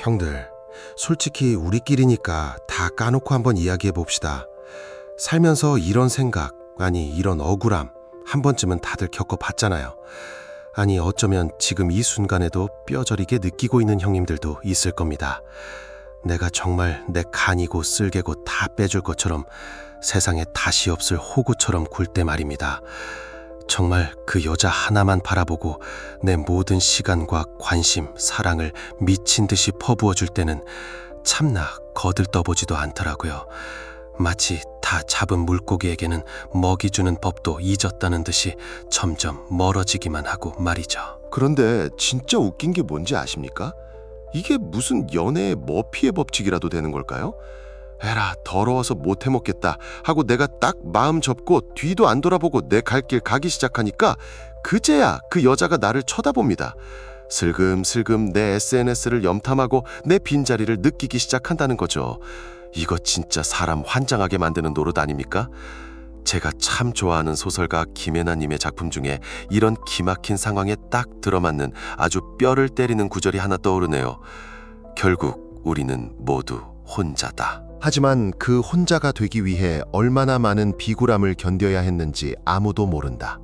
형들, 솔직히 우리끼리니까 다 까놓고 한번 이야기해 봅시다. 살면서 이런 생각, 아니 이런 억울함 한 번쯤은 다들 겪어봤잖아요. 아니 어쩌면 지금 이 순간에도 뼈저리게 느끼고 있는 형님들도 있을 겁니다. 내가 정말 내 간이고 쓸개고 다 빼줄 것처럼 세상에 다시 없을 호구처럼 굴 때 말입니다. 정말 그 여자 하나만 바라보고 내 모든 시간과 관심, 사랑을 미친 듯이 퍼부어 줄 때는 참나 거들떠보지도 않더라고요. 마치 다 잡은 물고기에게는 먹이 주는 법도 잊었다는 듯이 점점 멀어지기만 하고 말이죠. 그런데 진짜 웃긴 게 뭔지 아십니까? 이게 무슨 연애의 머피의 법칙이라도 되는 걸까요? 에라 더러워서 못 해먹겠다 하고 내가 딱 마음 접고 뒤도 안 돌아보고 내 갈 길 가기 시작하니까 그제야 그 여자가 나를 쳐다봅니다. 슬금슬금 내 SNS를 염탐하고 내 빈자리를 느끼기 시작한다는 거죠. 이거 진짜 사람 환장하게 만드는 노릇 아닙니까? 제가 참 좋아하는 소설가 김혜나님의 작품 중에 이런 기막힌 상황에 딱 들어맞는 아주 뼈를 때리는 구절이 하나 떠오르네요. 결국 우리는 모두 혼자다. 하지만 그 혼자가 되기 위해 얼마나 많은 비굴함을 견뎌야 했는지 아무도 모른다.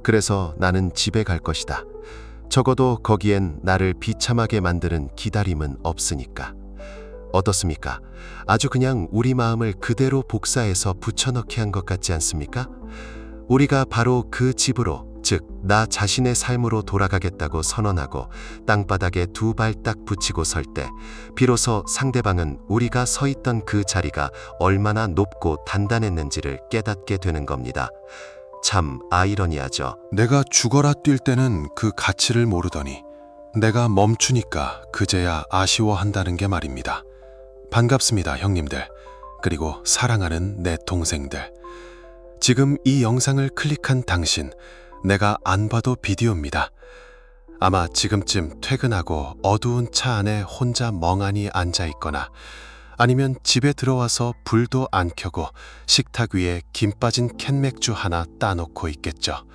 그래서 나는 집에 갈 것이다. 적어도 거기엔 나를 비참하게 만드는 기다림은 없으니까. 어떻습니까? 아주 그냥 우리 마음을 그대로 복사해서 붙여넣기 한 것 같지 않습니까? 우리가 바로 그 집으로, 즉 나 자신의 삶으로 돌아가겠다고 선언하고 땅바닥에 두 발 딱 붙이고 설 때 비로소 상대방은 우리가 서 있던 그 자리가 얼마나 높고 단단했는지를 깨닫게 되는 겁니다. 참 아이러니하죠. 내가 죽어라 뛸 때는 그 가치를 모르더니 내가 멈추니까 그제야 아쉬워한다는 게 말입니다. 반갑습니다, 형님들. 그리고 사랑하는 내 동생들. 지금 이 영상을 클릭한 당신, 내가 안 봐도 비디오입니다. 아마 지금쯤 퇴근하고 어두운 차 안에 혼자 멍하니 앉아 있거나 아니면 집에 들어와서 불도 안 켜고 식탁 위에 김 빠진 캔맥주 하나 따놓고 있겠죠.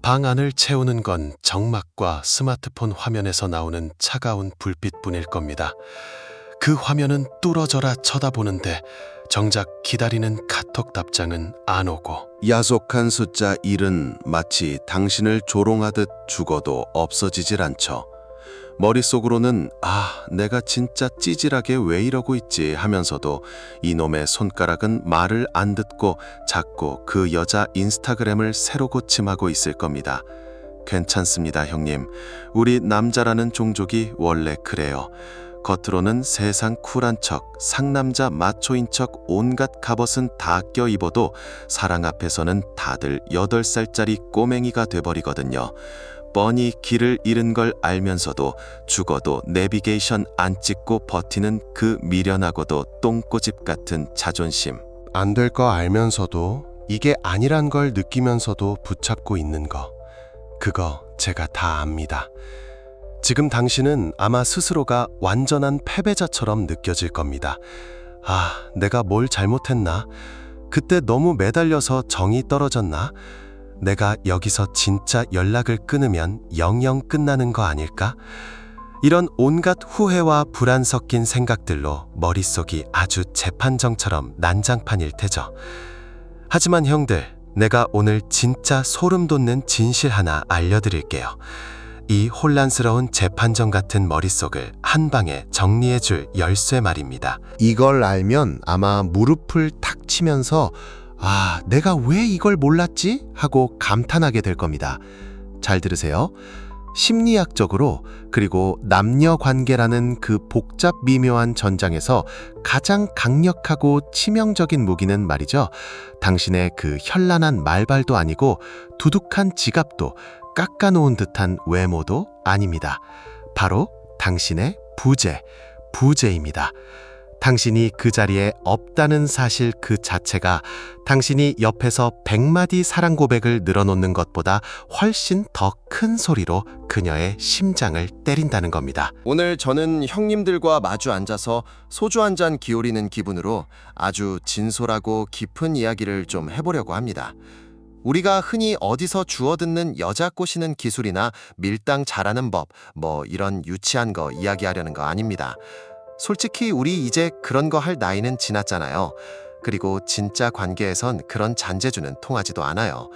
방 안을 채우는 건 정막과 스마트폰 화면에서 나오는 차가운 불빛뿐일 겁니다. 그 화면은 뚫어져라 쳐다보는데 정작 기다리는 카톡 답장은 안 오고, 야속한 숫자 1은 마치 당신을 조롱하듯 죽어도 없어지질 않죠. 머릿속으로는 내가 진짜 찌질하게 왜 이러고 있지 하면서도 이놈의 손가락은 말을 안 듣고 자꾸 그 여자 인스타그램을 새로 고침하고 있을 겁니다. 괜찮습니다, 형님. 우리 남자라는 종족이 원래 그래요. 겉으로는 세상 쿨한 척, 상남자 마초인 척 온갖 갑옷은 다 껴입어도 사랑 앞에서는 다들 8살짜리 꼬맹이가 돼버리거든요. 뻔히 길을 잃은 걸 알면서도 죽어도 내비게이션 안 찍고 버티는 그 미련하고도 똥꼬집 같은 자존심. 안 될 거 알면서도 이게 아니란 걸 느끼면서도 붙잡고 있는 거, 그거 제가 다 압니다. 지금 당신은 아마 스스로가 완전한 패배자처럼 느껴질 겁니다. 내가 뭘 잘못했나? 그때 너무 매달려서 정이 떨어졌나? 내가 여기서 진짜 연락을 끊으면 영영 끝나는 거 아닐까? 이런 온갖 후회와 불안 섞인 생각들로 머릿속이 아주 재판정처럼 난장판일 테죠. 하지만 형들, 내가 오늘 진짜 소름 돋는 진실 하나 알려드릴게요. 이 혼란스러운 재판정 같은 머릿속을 한 방에 정리해줄 열쇠 말입니다. 이걸 알면 아마 무릎을 탁 치면서 내가 왜 이걸 몰랐지? 하고 감탄하게 될 겁니다. 잘 들으세요. 심리학적으로, 그리고 남녀 관계라는 그 복잡 미묘한 전장에서 가장 강력하고 치명적인 무기는 말이죠. 당신의 그 현란한 말발도 아니고 두둑한 지갑도 깎아놓은 듯한 외모도 아닙니다. 바로 당신의 부재입니다. 당신이 그 자리에 없다는 사실 그 자체가 당신이 옆에서 100마디 사랑 고백을 늘어놓는 것보다 훨씬 더 큰 소리로 그녀의 심장을 때린다는 겁니다. 오늘 저는 형님들과 마주 앉아서 소주 한 잔 기울이는 기분으로 아주 진솔하고 깊은 이야기를 좀 해보려고 합니다. 우리가 흔히 어디서 주워듣는 여자 꼬시는 기술이나 밀당 잘하는 법, 이런 유치한 거 이야기하려는 거 아닙니다. 솔직히 우리 이제 그런 거 할 나이는 지났잖아요. 그리고 진짜 관계에선 그런 잔재주는 통하지도 않아요.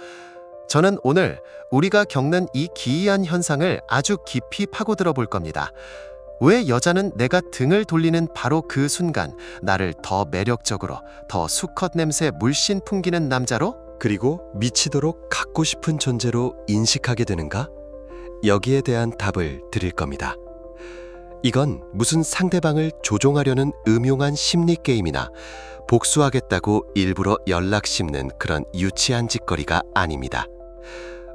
저는 오늘 우리가 겪는 이 기이한 현상을 아주 깊이 파고들어 볼 겁니다. 왜 여자는 내가 등을 돌리는 바로 그 순간 나를 더 매력적으로, 더 수컷 냄새 물씬 풍기는 남자로, 그리고 미치도록 갖고 싶은 존재로 인식하게 되는가? 여기에 대한 답을 드릴 겁니다. 이건 무슨 상대방을 조종하려는 음흉한 심리 게임이나 복수하겠다고 일부러 연락 씹는 그런 유치한 짓거리가 아닙니다.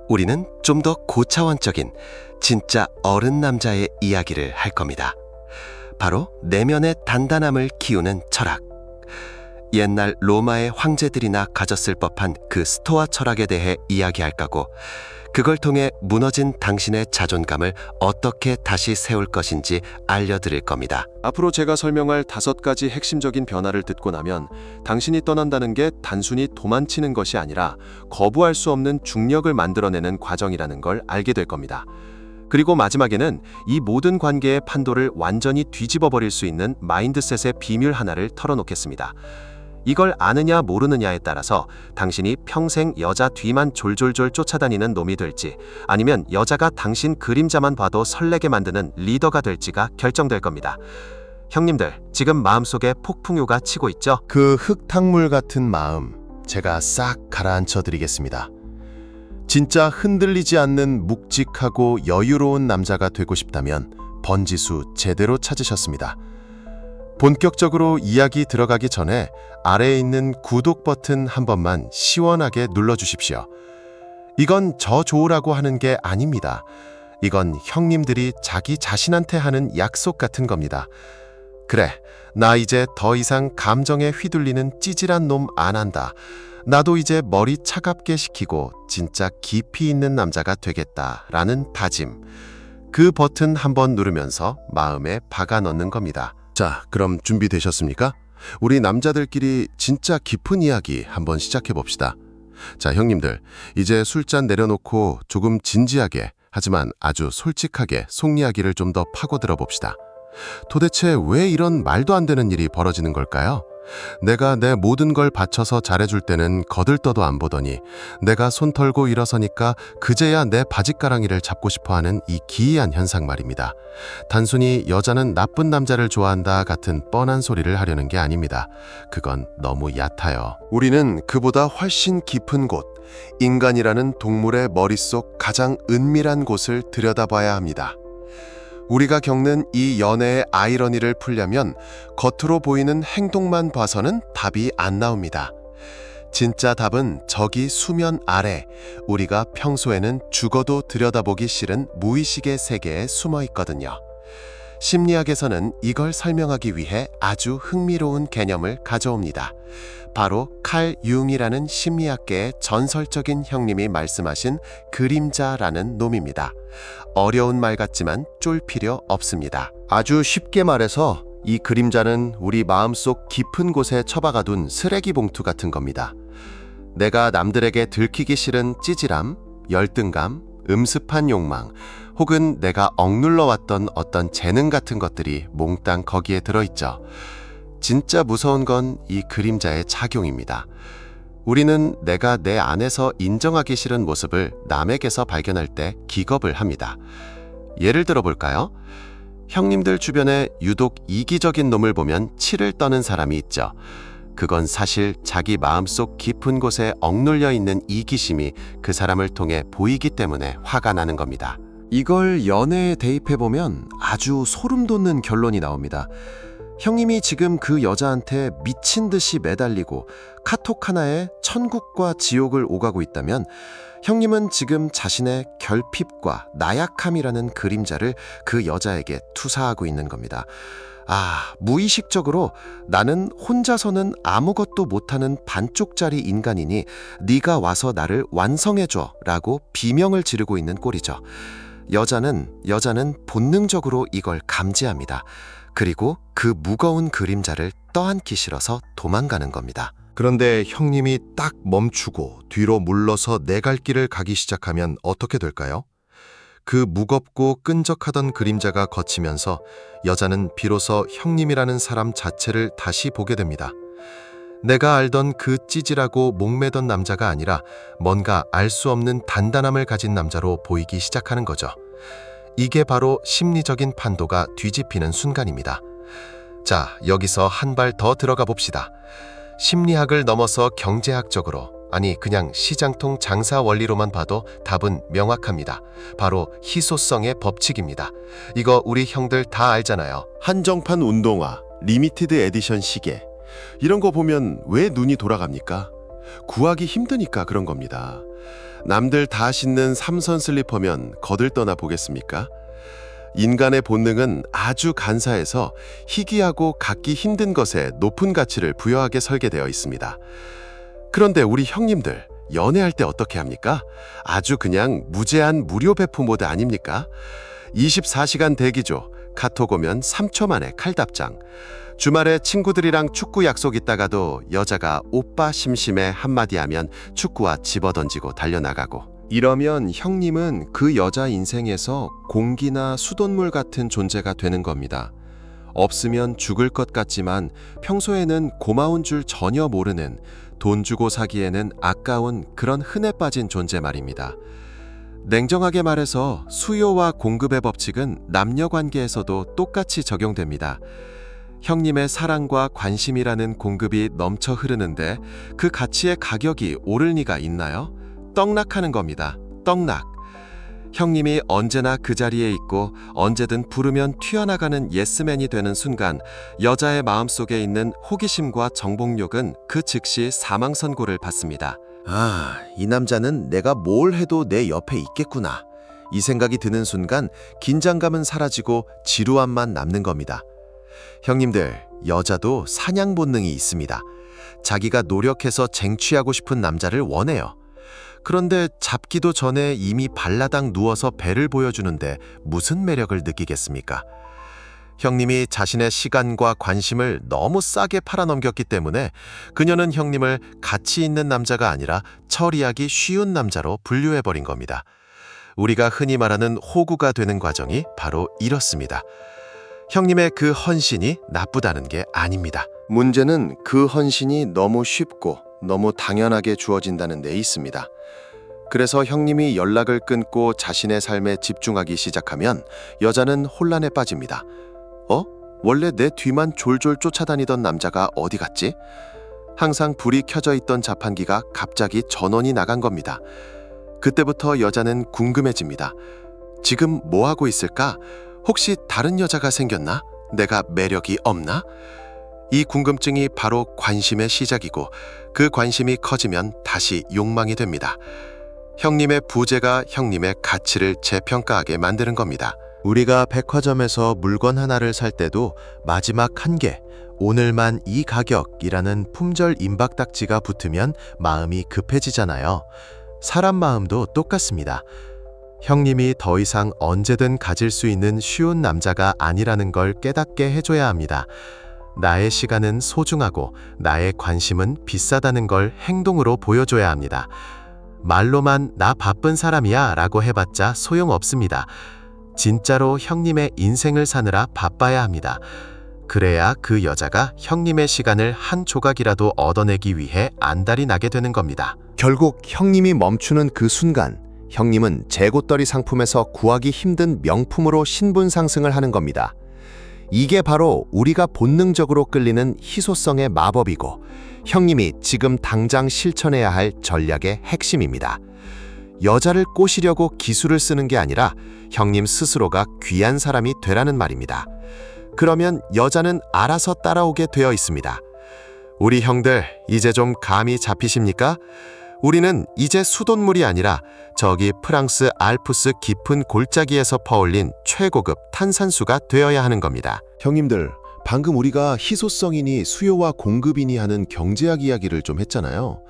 우리는 좀 더 고차원적인 진짜 어른 남자의 이야기를 할 겁니다. 바로 내면의 단단함을 키우는 철학. 옛날 로마의 황제들이나 가졌을 법한 그 스토아 철학에 대해 이야기할 거고, 그걸 통해 무너진 당신의 자존감을 어떻게 다시 세울 것인지 알려드릴 겁니다. 앞으로 제가 설명할 5가지 핵심적인 변화를 듣고 나면 당신이 떠난다는 게 단순히 도망치는 것이 아니라 거부할 수 없는 중력을 만들어내는 과정이라는 걸 알게 될 겁니다. 그리고 마지막에는 이 모든 관계의 판도를 완전히 뒤집어 버릴 수 있는 마인드셋의 비밀 하나를 털어놓겠습니다. 이걸 아느냐 모르느냐에 따라서 당신이 평생 여자 뒤만 졸졸졸 쫓아다니는 놈이 될지, 아니면 여자가 당신 그림자만 봐도 설레게 만드는 리더가 될지가 결정될 겁니다. 형님들, 지금 마음속에 폭풍유가 치고 있죠? 그 흙탕물 같은 마음 제가 싹 가라앉혀 드리겠습니다. 진짜 흔들리지 않는 묵직하고 여유로운 남자가 되고 싶다면 번지수 제대로 찾으셨습니다. 본격적으로 이야기 들어가기 전에 아래에 있는 구독 버튼 한 번만 시원하게 눌러주십시오. 이건 저 좋으라고 하는 게 아닙니다. 이건 형님들이 자기 자신한테 하는 약속 같은 겁니다. 그래, 나 이제 더 이상 감정에 휘둘리는 찌질한 놈 안 한다. 나도 이제 머리 차갑게 식히고 진짜 깊이 있는 남자가 되겠다라는 다짐. 그 버튼 한번 누르면서 마음에 박아 넣는 겁니다. 자, 그럼 준비되셨습니까? 우리 남자들끼리 진짜 깊은 이야기 한번 시작해 봅시다. 자, 형님들, 이제 술잔 내려놓고 조금 진지하게, 하지만 아주 솔직하게 속 이야기를 좀 더 파고들어 봅시다. 도대체 왜 이런 말도 안 되는 일이 벌어지는 걸까요? 내가 내 모든 걸 바쳐서 잘해줄 때는 거들떠도 안 보더니, 내가 손 털고 일어서니까 그제야 내 바짓가랑이를 잡고 싶어하는 이 기이한 현상 말입니다. 단순히 여자는 나쁜 남자를 좋아한다 같은 뻔한 소리를 하려는 게 아닙니다. 그건 너무 얕아요. 우리는 그보다 훨씬 깊은 곳, 인간이라는 동물의 머릿속 가장 은밀한 곳을 들여다봐야 합니다. 우리가 겪는 이 연애의 아이러니를 풀려면 겉으로 보이는 행동만 봐서는 답이 안 나옵니다. 진짜 답은 저기 수면 아래, 우리가 평소에는 죽어도 들여다보기 싫은 무의식의 세계에 숨어 있거든요. 심리학에서는 이걸 설명하기 위해 아주 흥미로운 개념을 가져옵니다. 바로 칼 융이라는 심리학계의 전설적인 형님이 말씀하신 그림자라는 놈입니다. 어려운 말 같지만 쫄 필요 없습니다. 아주 쉽게 말해서 이 그림자는 우리 마음속 깊은 곳에 처박아둔 쓰레기 봉투 같은 겁니다. 내가 남들에게 들키기 싫은 찌질함, 열등감, 음습한 욕망, 혹은 내가 억눌러왔던 어떤 재능 같은 것들이 몽땅 거기에 들어있죠. 진짜 무서운 건 이 그림자의 착용입니다. 우리는 내가 내 안에서 인정하기 싫은 모습을 남에게서 발견할 때 기겁을 합니다. 예를 들어 볼까요? 형님들 주변에 유독 이기적인 놈을 보면 치를 떠는 사람이 있죠. 그건 사실 자기 마음속 깊은 곳에 억눌려 있는 이기심이 그 사람을 통해 보이기 때문에 화가 나는 겁니다. 이걸 연애에 대입해보면 아주 소름 돋는 결론이 나옵니다. 형님이 지금 그 여자한테 미친 듯이 매달리고 카톡 하나에 천국과 지옥을 오가고 있다면, 형님은 지금 자신의 결핍과 나약함이라는 그림자를 그 여자에게 투사하고 있는 겁니다. 무의식적으로 나는 혼자서는 아무것도 못하는 반쪽짜리 인간이니 네가 와서 나를 완성해줘 라고 비명을 지르고 있는 꼴이죠. 여자는 본능적으로 이걸 감지합니다. 그리고 그 무거운 그림자를 떠안기 싫어서 도망가는 겁니다. 그런데 형님이 딱 멈추고 뒤로 물러서 내 갈 길을 가기 시작하면 어떻게 될까요? 그 무겁고 끈적하던 그림자가 걷히면서 여자는 비로소 형님이라는 사람 자체를 다시 보게 됩니다. 내가 알던 그 찌질하고 목매던 남자가 아니라 뭔가 알 수 없는 단단함을 가진 남자로 보이기 시작하는 거죠. 이게 바로 심리적인 판도가 뒤집히는 순간입니다. 자, 여기서 한 발 더 들어가 봅시다. 심리학을 넘어서 경제학적으로, 아니 그냥 시장통 장사 원리로만 봐도 답은 명확합니다. 바로 희소성의 법칙입니다. 이거 우리 형들 다 알잖아요. 한정판 운동화, 리미티드 에디션 시계. 이런 거 보면 왜 눈이 돌아갑니까? 구하기 힘드니까 그런 겁니다. 남들 다 신는 삼선 슬리퍼면 거들떠나 보겠습니까? 인간의 본능은 아주 간사해서 희귀하고 갖기 힘든 것에 높은 가치를 부여하게 설계되어 있습니다. 그런데 우리 형님들, 연애할 때 어떻게 합니까? 아주 그냥 무제한 무료 배포 모드 아닙니까? 24시간 대기죠. 카톡 오면 3초 만에 칼답장. 주말에 친구들이랑 축구 약속 있다가도 여자가 오빠 심심해 한마디 하면 축구화 집어던지고 달려나가고. 이러면 형님은 그 여자 인생에서 공기나 수돗물 같은 존재가 되는 겁니다. 없으면 죽을 것 같지만 평소에는 고마운 줄 전혀 모르는, 돈 주고 사기에는 아까운 그런 흔해 빠진 존재 말입니다. 냉정하게 말해서 수요와 공급의 법칙은 남녀 관계에서도 똑같이 적용됩니다. 형님의 사랑과 관심이라는 공급이 넘쳐 흐르는데 그 가치의 가격이 오를 리가 있나요? 떡락하는 겁니다. 떡락. 형님이 언제나 그 자리에 있고 언제든 부르면 튀어나가는 예스맨이 되는 순간 여자의 마음속에 있는 호기심과 정복욕은 그 즉시 사망 선고를 받습니다. 아, 이 남자는 내가 뭘 해도 내 옆에 있겠구나. 이 생각이 드는 순간 긴장감은 사라지고 지루함만 남는 겁니다. 형님들, 여자도 사냥 본능이 있습니다. 자기가 노력해서 쟁취하고 싶은 남자를 원해요. 그런데 잡기도 전에 이미 발라당 누워서 배를 보여주는데 무슨 매력을 느끼겠습니까? 형님이 자신의 시간과 관심을 너무 싸게 팔아넘겼기 때문에 그녀는 형님을 가치 있는 남자가 아니라 처리하기 쉬운 남자로 분류해버린 겁니다. 우리가 흔히 말하는 호구가 되는 과정이 바로 이렇습니다. 형님의 그 헌신이 나쁘다는 게 아닙니다. 문제는 그 헌신이 너무 쉽고 너무 당연하게 주어진다는 데 있습니다. 그래서 형님이 연락을 끊고 자신의 삶에 집중하기 시작하면 여자는 혼란에 빠집니다. 원래 내 뒤만 졸졸 쫓아다니던 남자가 어디 갔지? 항상 불이 켜져 있던 자판기가 갑자기 전원이 나간 겁니다. 그때부터 여자는 궁금해집니다. 지금 뭐 하고 있을까? 혹시 다른 여자가 생겼나? 내가 매력이 없나? 이 궁금증이 바로 관심의 시작이고 그 관심이 커지면 다시 욕망이 됩니다. 형님의 부재가 형님의 가치를 재평가하게 만드는 겁니다. 우리가 백화점에서 물건 하나를 살 때도 마지막 한 개, 오늘만 이 가격이라는 품절 임박딱지가 붙으면 마음이 급해지잖아요. 사람 마음도 똑같습니다. 형님이 더 이상 언제든 가질 수 있는 쉬운 남자가 아니라는 걸 깨닫게 해줘야 합니다. 나의 시간은 소중하고 나의 관심은 비싸다는 걸 행동으로 보여줘야 합니다. 말로만 나 바쁜 사람이야 라고 해봤자 소용없습니다. 진짜로 형님의 인생을 사느라 바빠야 합니다. 그래야 그 여자가 형님의 시간을 한 조각이라도 얻어내기 위해 안달이 나게 되는 겁니다. 결국 형님이 멈추는 그 순간 형님은 재고떨이 상품에서 구하기 힘든 명품으로 신분 상승을 하는 겁니다. 이게 바로 우리가 본능적으로 끌리는 희소성의 마법이고 형님이 지금 당장 실천해야 할 전략의 핵심입니다. 여자를 꼬시려고 기술을 쓰는 게 아니라 형님 스스로가 귀한 사람이 되라는 말입니다. 그러면 여자는 알아서 따라오게 되어 있습니다. 우리 형들 이제 좀 감이 잡히십니까? 우리는 이제 수돗물이 아니라 저기 프랑스 알프스 깊은 골짜기에서 퍼올린 최고급 탄산수가 되어야 하는 겁니다. 형님들, 방금 우리가 희소성이니 수요와 공급이니 하는 경제학 이야기를 좀 했잖아요.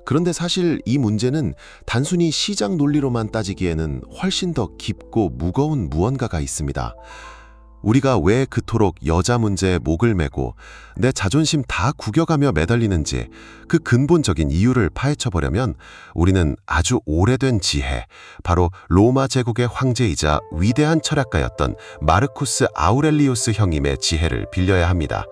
그런데 사실 이 문제는 단순히 시장 논리로만 따지기에는 훨씬 더 깊고 무거운 무언가가 있습니다. 우리가 왜 그토록 여자 문제에 목을 매고 내 자존심 다 구겨가며 매달리는지 그 근본적인 이유를 파헤쳐보려면 우리는 아주 오래된 지혜, 바로 로마 제국의 황제이자 위대한 철학가였던 마르쿠스 아우렐리우스 형님의 지혜를 빌려야 합니다.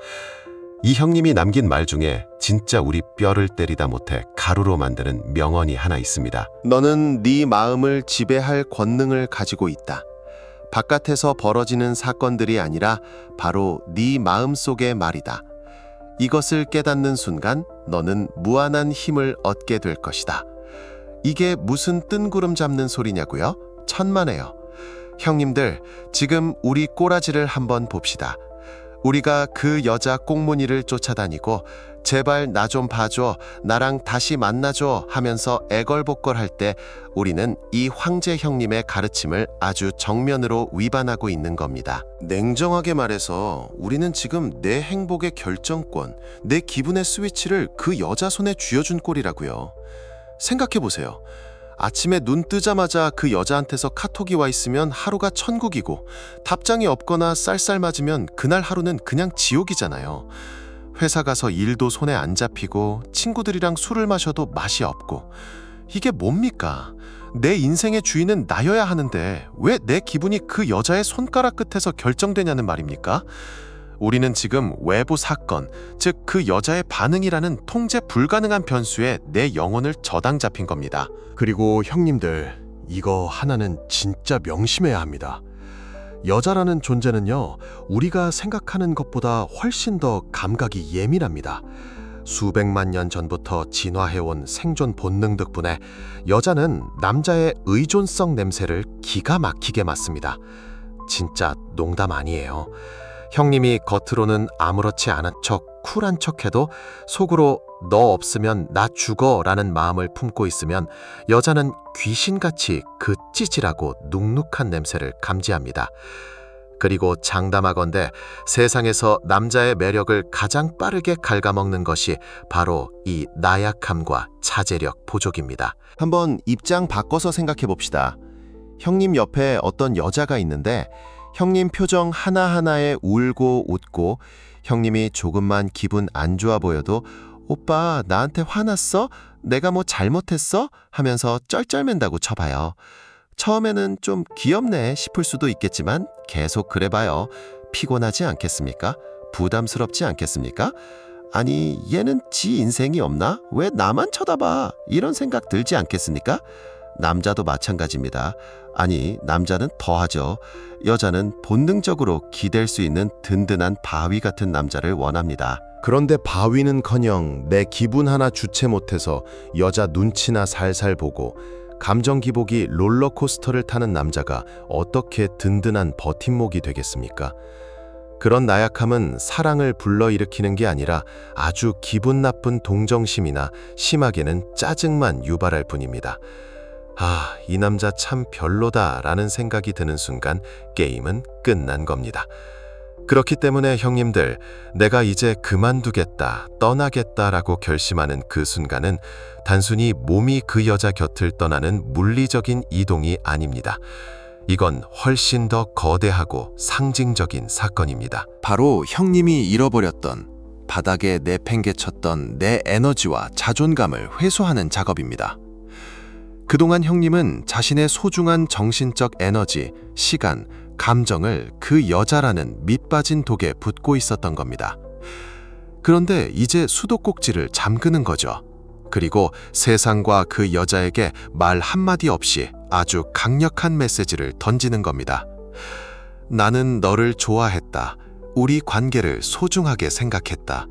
이 형님이 남긴 말 중에 진짜 우리 뼈를 때리다 못해 가루로 만드는 명언이 하나 있습니다. 너는 네 마음을 지배할 권능을 가지고 있다. 바깥에서 벌어지는 사건들이 아니라 바로 네 마음속의 말이다. 이것을 깨닫는 순간 너는 무한한 힘을 얻게 될 것이다. 이게 무슨 뜬구름 잡는 소리냐고요? 천만에요. 형님들, 지금 우리 꼬라지를 한번 봅시다. 우리가 그 여자 꽁무니를 쫓아다니고 제발 나 좀 봐줘, 나랑 다시 만나줘 하면서 애걸복걸할 때 우리는 이 황제 형님의 가르침을 아주 정면으로 위반하고 있는 겁니다. 냉정하게 말해서 우리는 지금 내 행복의 결정권, 내 기분의 스위치를 그 여자 손에 쥐어준 꼴이라고요. 생각해보세요. 아침에 눈 뜨자마자 그 여자한테서 카톡이 와 있으면 하루가 천국이고, 답장이 없거나 쌀쌀맞으면 그날 하루는 그냥 지옥이잖아요. 회사 가서 일도 손에 안 잡히고 친구들이랑 술을 마셔도 맛이 없고, 이게 뭡니까? 내 인생의 주인은 나여야 하는데 왜 내 기분이 그 여자의 손가락 끝에서 결정되냐는 말입니까? 우리는 지금 외부 사건, 즉 그 여자의 반응이라는 통제 불가능한 변수에 내 영혼을 저당 잡힌 겁니다. 그리고 형님들, 이거 하나는 진짜 명심해야 합니다. 여자라는 존재는요, 우리가 생각하는 것보다 훨씬 더 감각이 예민합니다. 수백만 년 전부터 진화해온 생존 본능 덕분에 여자는 남자의 의존성 냄새를 기가 막히게 맡습니다. 진짜 농담 아니에요. 형님이 겉으로는 아무렇지 않은 척, 쿨한 척해도 속으로 너 없으면 나 죽어 라는 마음을 품고 있으면 여자는 귀신같이 그 찌질하고 눅눅한 냄새를 감지합니다. 그리고 장담하건대 세상에서 남자의 매력을 가장 빠르게 갉아먹는 것이 바로 이 나약함과 자제력 부족입니다. 한번 입장 바꿔서 생각해 봅시다. 형님 옆에 어떤 여자가 있는데 형님 표정 하나하나에 울고 웃고, 형님이 조금만 기분 안 좋아 보여도 오빠 나한테 화났어? 내가 뭐 잘못했어? 하면서 쩔쩔맨다고 쳐봐요. 처음에는 좀 귀엽네 싶을 수도 있겠지만 계속 그래봐요. 피곤하지 않겠습니까? 부담스럽지 않겠습니까? 아니, 얘는 지 인생이 없나? 왜 나만 쳐다봐? 이런 생각 들지 않겠습니까? 남자도 마찬가지입니다. 아니, 남자는 더하죠. 여자는 본능적으로 기댈 수 있는 든든한 바위 같은 남자를 원합니다. 그런데 바위는커녕 내 기분 하나 주체 못해서 여자 눈치나 살살 보고 감정 기복이 롤러코스터를 타는 남자가 어떻게 든든한 버팀목이 되겠습니까? 그런 나약함은 사랑을 불러일으키는 게 아니라 아주 기분 나쁜 동정심이나 심하게는 짜증만 유발할 뿐입니다. 아, 이 남자 참 별로다라는 생각이 드는 순간 게임은 끝난 겁니다. 그렇기 때문에 형님들, 내가 이제 그만두겠다, 떠나겠다라고 결심하는 그 순간은 단순히 몸이 그 여자 곁을 떠나는 물리적인 이동이 아닙니다. 이건 훨씬 더 거대하고 상징적인 사건입니다. 바로 형님이 잃어버렸던, 바닥에 내팽개쳤던 내 에너지와 자존감을 회수하는 작업입니다. 그동안 형님은 자신의 소중한 정신적 에너지, 시간, 감정을 그 여자라는 밑빠진 독에 붓고 있었던 겁니다. 그런데 이제 수도꼭지를 잠그는 거죠. 그리고 세상과 그 여자에게 말 한마디 없이 아주 강력한 메시지를 던지는 겁니다. 나는 너를 좋아했다. 우리 관계를 소중하게 생각했다.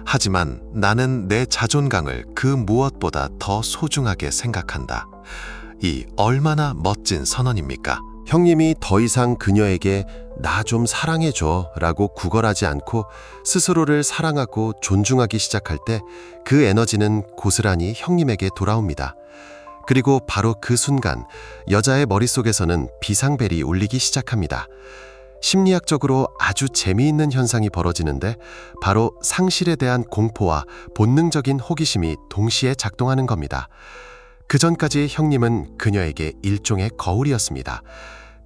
하지만 나는 내 자존감을 그 무엇보다 더 소중하게 생각한다. 이 얼마나 멋진 선언입니까? 형님이 더 이상 그녀에게 나 좀 사랑해줘 라고 구걸하지 않고 스스로를 사랑하고 존중하기 시작할 때 그 에너지는 고스란히 형님에게 돌아옵니다. 그리고 바로 그 순간 여자의 머릿속에서는 비상벨이 울리기 시작합니다. 심리학적으로 아주 재미있는 현상이 벌어지는데 바로 상실에 대한 공포와 본능적인 호기심이 동시에 작동하는 겁니다. 그 전까지 형님은 그녀에게 일종의 거울이었습니다.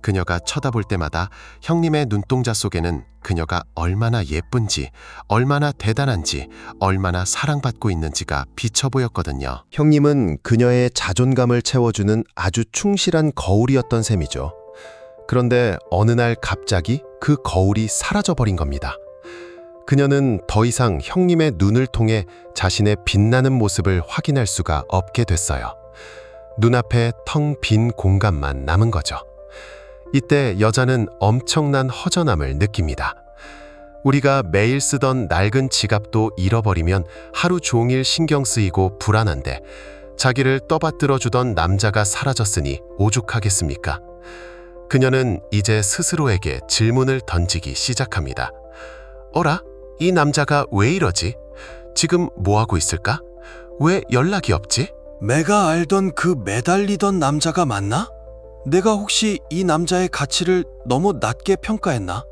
그녀가 쳐다볼 때마다 형님의 눈동자 속에는 그녀가 얼마나 예쁜지, 얼마나 대단한지, 얼마나 사랑받고 있는지가 비쳐 보였거든요. 형님은 그녀의 자존감을 채워주는 아주 충실한 거울이었던 셈이죠. 그런데 어느 날 갑자기 그 거울이 사라져버린 겁니다. 그녀는 더 이상 형님의 눈을 통해 자신의 빛나는 모습을 확인할 수가 없게 됐어요. 눈앞에 텅 빈 공간만 남은 거죠. 이때 여자는 엄청난 허전함을 느낍니다. 우리가 매일 쓰던 낡은 지갑도 잃어버리면 하루 종일 신경 쓰이고 불안한데 자기를 떠받들어 주던 남자가 사라졌으니 오죽하겠습니까? 그녀는 이제 스스로에게 질문을 던지기 시작합니다. 어라? 이 남자가 왜 이러지? 지금 뭐하고 있을까? 왜 연락이 없지? 내가 알던 그 매달리던 남자가 맞나? 내가 혹시 이 남자의 가치를 너무 낮게 평가했나?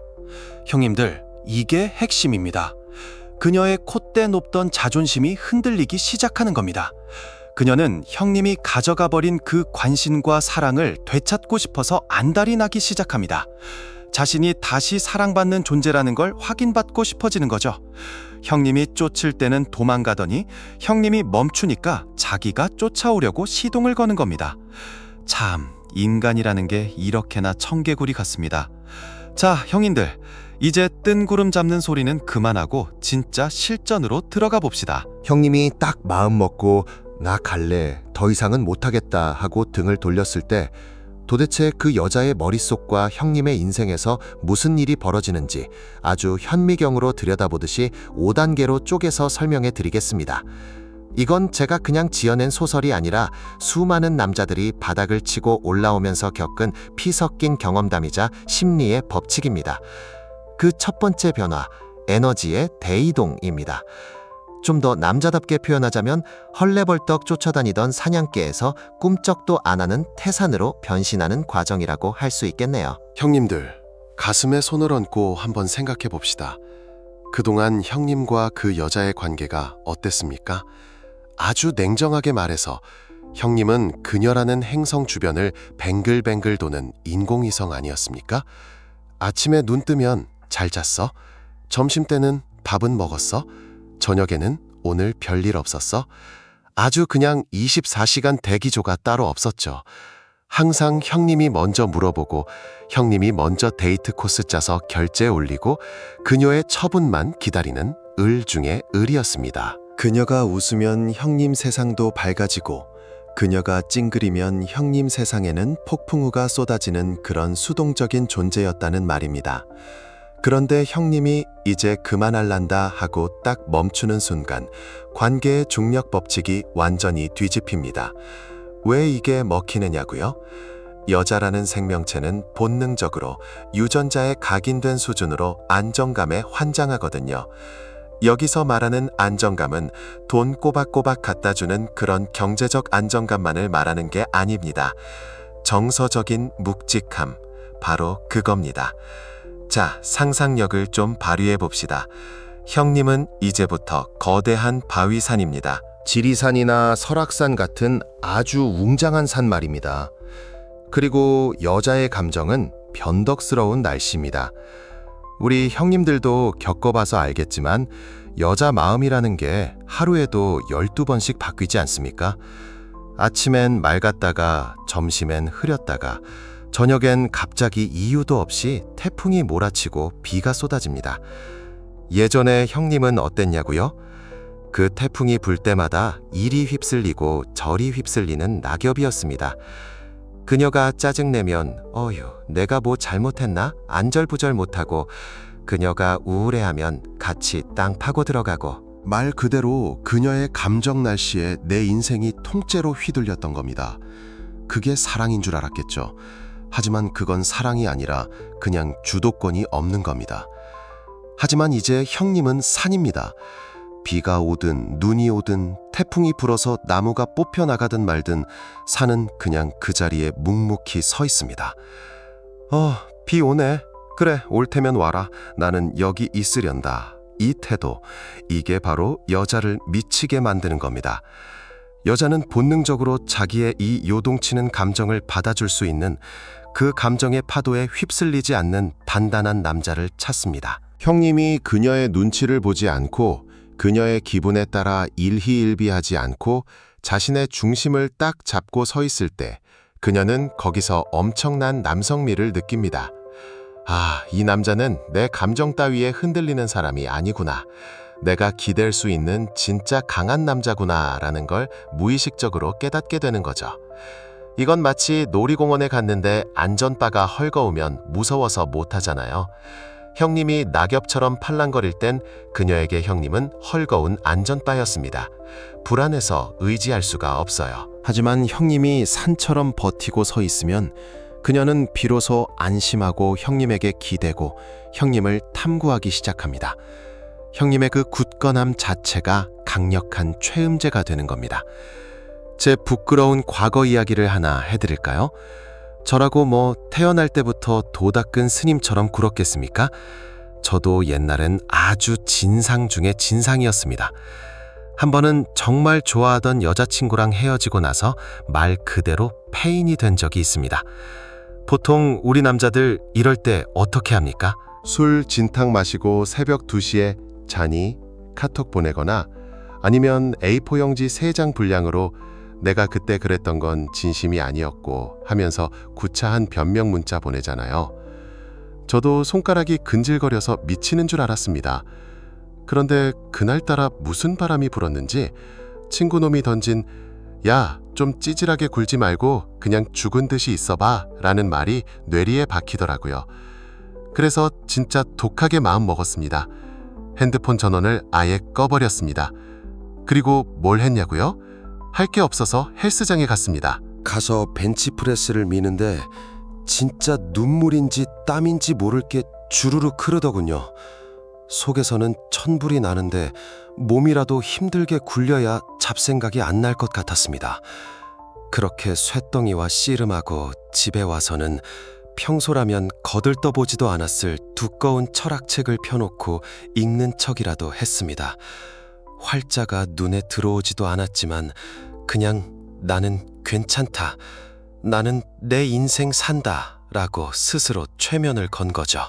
형님들, 이게 핵심입니다. 그녀의 콧대 높던 자존심이 흔들리기 시작하는 겁니다. 그녀는 형님이 가져가 버린 그 관심과 사랑을 되찾고 싶어서 안달이 나기 시작합니다. 자신이 다시 사랑받는 존재라는 걸 확인받고 싶어지는 거죠. 형님이 쫓을 때는 도망가더니 형님이 멈추니까 자기가 쫓아오려고 시동을 거는 겁니다. 참, 인간이라는 게 이렇게나 청개구리 같습니다. 자, 형님들, 이제 뜬구름 잡는 소리는 그만하고 진짜 실전으로 들어가 봅시다. 형님이 딱 마음 먹고 나 갈래, 더 이상은 못하겠다 하고 등을 돌렸을 때 도대체 그 여자의 머릿속과 형님의 인생에서 무슨 일이 벌어지는지 아주 현미경으로 들여다보듯이 5단계로 쪼개서 설명해 드리겠습니다. 이건 제가 그냥 지어낸 소설이 아니라 수많은 남자들이 바닥을 치고 올라오면서 겪은 피 섞인 경험담이자 심리의 법칙입니다. 그 첫 번째 변화, 에너지의 대이동입니다. 좀 더 남자답게 표현하자면 헐레벌떡 쫓아다니던 사냥개에서 꿈쩍도 안 하는 태산으로 변신하는 과정이라고 할 수 있겠네요. 형님들, 가슴에 손을 얹고 한번 생각해 봅시다. 그동안 형님과 그 여자의 관계가 어땠습니까? 아주 냉정하게 말해서 형님은 그녀라는 행성 주변을 뱅글뱅글 도는 인공위성 아니었습니까? 아침에 눈 뜨면 잘 잤어? 점심때는 밥은 먹었어? 저녁에는 오늘 별일 없었어? 아주 그냥 24시간 대기조가 따로 없었죠. 항상 형님이 먼저 물어보고 형님이 먼저 데이트 코스 짜서 결제 올리고 그녀의 처분만 기다리는 을 중에 을이었습니다. 그녀가 웃으면 형님 세상도 밝아지고 그녀가 찡그리면 형님 세상에는 폭풍우가 쏟아지는 그런 수동적인 존재였다는 말입니다. 그런데 형님이 이제 그만할란다 하고 딱 멈추는 순간 관계의 중력 법칙이 완전히 뒤집힙니다. 왜 이게 먹히느냐고요? 여자라는 생명체는 본능적으로 유전자에 각인된 수준으로 안정감에 환장하거든요. 여기서 말하는 안정감은 돈 꼬박꼬박 갖다주는 그런 경제적 안정감만을 말하는 게 아닙니다. 정서적인 묵직함, 바로 그겁니다. 자, 상상력을 좀 발휘해 봅시다. 형님은 이제부터 거대한 바위산입니다. 지리산이나 설악산 같은 아주 웅장한 산 말입니다. 그리고 여자의 감정은 변덕스러운 날씨입니다. 우리 형님들도 겪어봐서 알겠지만 여자 마음이라는 게 하루에도 12번씩 바뀌지 않습니까? 아침엔 맑았다가 점심엔 흐렸다가 저녁엔 갑자기 이유도 없이 태풍이 몰아치고 비가 쏟아집니다. 예전에 형님은 어땠냐고요? 그 태풍이 불 때마다 이리 휩쓸리고 저리 휩쓸리는 낙엽이었습니다. 그녀가 짜증내면 어휴, 내가 뭐 잘못했나? 안절부절 못하고 그녀가 우울해하면 같이 땅 파고 들어가고 말 그대로 그녀의 감정 날씨에 내 인생이 통째로 휘둘렸던 겁니다. 그게 사랑인 줄 알았겠죠. 하지만 그건 사랑이 아니라 그냥 주도권이 없는 겁니다. 하지만 이제 형님은 산입니다. 비가 오든 눈이 오든 태풍이 불어서 나무가 뽑혀 나가든 말든 산은 그냥 그 자리에 묵묵히 서 있습니다. 비 오네. 그래, 올 테면 와라. 나는 여기 있으련다. 이 태도, 이게 바로 여자를 미치게 만드는 겁니다. 여자는 본능적으로 자기의 이 요동치는 감정을 받아줄 수 있는 그 감정의 파도에 휩쓸리지 않는 단단한 남자를 찾습니다. 형님이 그녀의 눈치를 보지 않고 그녀의 기분에 따라 일희일비하지 않고 자신의 중심을 딱 잡고 서 있을 때 그녀는 거기서 엄청난 남성미를 느낍니다. 아, 이 남자는 내 감정 따위에 흔들리는 사람이 아니구나. 내가 기댈 수 있는 진짜 강한 남자구나라는 걸 무의식적으로 깨닫게 되는 거죠. 이건 마치 놀이공원에 갔는데 안전바가 헐거우면 무서워서 못하잖아요. 형님이 낙엽처럼 팔랑거릴 땐 그녀에게 형님은 헐거운 안전바였습니다. 불안해서 의지할 수가 없어요. 하지만 형님이 산처럼 버티고 서 있으면 그녀는 비로소 안심하고 형님에게 기대고 형님을 탐구하기 시작합니다. 형님의 그 굳건함 자체가 강력한 최음제가 되는 겁니다. 제 부끄러운 과거 이야기를 하나 해드릴까요? 저라고 태어날 때부터 도 닦은 스님처럼 굴었겠습니까? 저도 옛날엔 아주 진상 중에 진상이었습니다. 한 번은 정말 좋아하던 여자친구랑 헤어지고 나서 말 그대로 폐인이 된 적이 있습니다. 보통 우리 남자들 이럴 때 어떻게 합니까? 술 진탕 마시고 새벽 2시에 자니? 카톡 보내거나 아니면 A4 용지 3장 분량으로 내가 그때 그랬던 건 진심이 아니었고 하면서 구차한 변명 문자 보내잖아요. 저도 손가락이 근질거려서 미치는 줄 알았습니다. 그런데 그날따라 무슨 바람이 불었는지 친구놈이 던진 야, 좀 찌질하게 굴지 말고 그냥 죽은 듯이 있어봐 라는 말이 뇌리에 박히더라고요. 그래서 진짜 독하게 마음 먹었습니다. 핸드폰 전원을 아예 꺼버렸습니다. 그리고 뭘 했냐고요? 할 게 없어서 헬스장에 갔습니다. 가서 벤치프레스를 미는데 진짜 눈물인지 땀인지 모를 게 주르륵 흐르더군요. 속에서는 천불이 나는데 몸이라도 힘들게 굴려야 잡생각이 안 날 것 같았습니다. 그렇게 쇳덩이와 씨름하고 집에 와서는 평소라면 거들떠보지도 않았을 두꺼운 철학책을 펴놓고 읽는 척이라도 했습니다. 활자가 눈에 들어오지도 않았지만 그냥 나는 괜찮다, 나는 내 인생 산다 라고 스스로 최면을 건 거죠.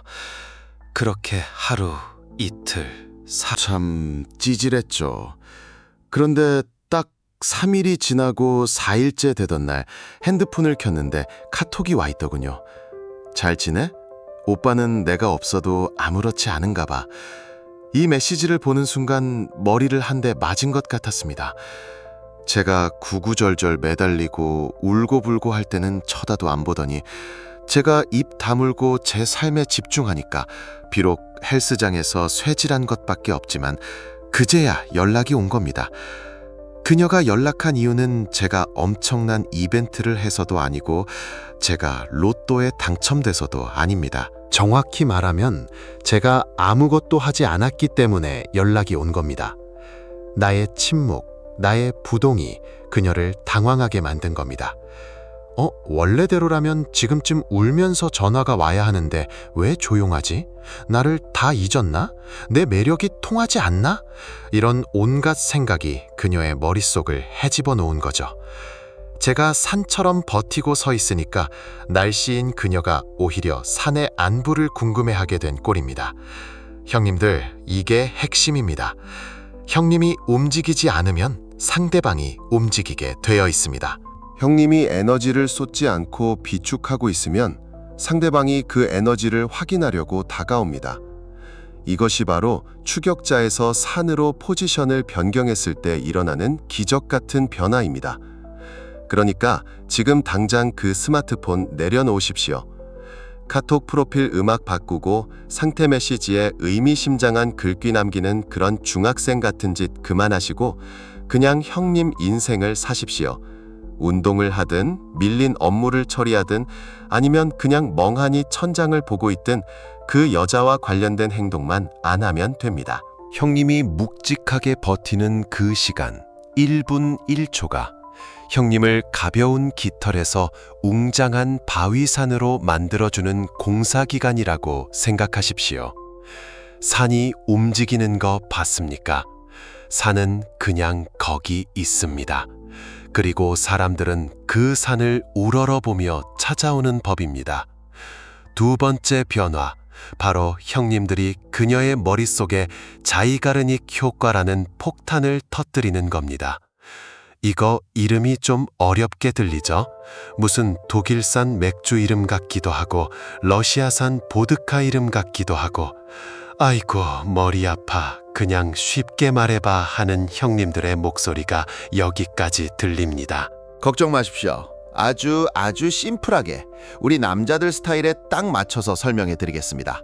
그렇게 하루, 이틀, 참 찌질했죠. 그런데 딱 3일이 지나고 4일째 되던 날 핸드폰을 켰는데 카톡이 와 있더군요. 잘 지내? 오빠는 내가 없어도 아무렇지 않은가 봐. 이 메시지를 보는 순간 머리를 한 대 맞은 것 같았습니다. 제가 구구절절 매달리고 울고불고 할 때는 쳐다도 안 보더니 제가 입 다물고 제 삶에 집중하니까 비록 헬스장에서 쇠질한 것밖에 없지만 그제야 연락이 온 겁니다. 그녀가 연락한 이유는 제가 엄청난 이벤트를 해서도 아니고 제가 로또에 당첨돼서도 아닙니다. 정확히 말하면 제가 아무것도 하지 않았기 때문에 연락이 온 겁니다. 나의 침묵, 나의 부동이 그녀를 당황하게 만든 겁니다. 원래대로라면 지금쯤 울면서 전화가 와야 하는데 왜 조용하지? 나를 다 잊었나? 내 매력이 통하지 않나? 이런 온갖 생각이 그녀의 머릿속을 헤집어 놓은 거죠. 제가 산처럼 버티고 서 있으니까 날씨인 그녀가 오히려 산의 안부를 궁금해하게 된 꼴입니다. 형님들, 이게 핵심입니다. 형님이 움직이지 않으면 상대방이 움직이게 되어 있습니다. 형님이 에너지를 쏟지 않고 비축하고 있으면 상대방이 그 에너지를 확인하려고 다가옵니다. 이것이 바로 추격자에서 산으로 포지션을 변경했을 때 일어나는 기적 같은 변화입니다. 그러니까 지금 당장 그 스마트폰 내려놓으십시오. 카톡 프로필 음악 바꾸고 상태 메시지에 의미심장한 글귀 남기는 그런 중학생 같은 짓 그만하시고 그냥 형님 인생을 사십시오. 운동을 하든 밀린 업무를 처리하든 아니면 그냥 멍하니 천장을 보고 있든 그 여자와 관련된 행동만 안 하면 됩니다. 형님이 묵직하게 버티는 그 시간 1분 1초가 형님을 가벼운 깃털에서 웅장한 바위산으로 만들어주는 공사기간이라고 생각하십시오. 산이 움직이는 거 봤습니까? 산은 그냥 거기 있습니다. 그리고 사람들은 그 산을 우러러보며 찾아오는 법입니다. 두 번째 변화, 바로 형님들이 그녀의 머릿속에 자이가르닉 효과라는 폭탄을 터뜨리는 겁니다. 이거 이름이 좀 어렵게 들리죠? 무슨 독일산 맥주 이름 같기도 하고 러시아산 보드카 이름 같기도 하고 아이고 머리 아파 그냥 쉽게 말해봐 하는 형님들의 목소리가 여기까지 들립니다. 걱정 마십시오. 아주 심플하게 우리 남자들 스타일에 딱 맞춰서 설명해 드리겠습니다.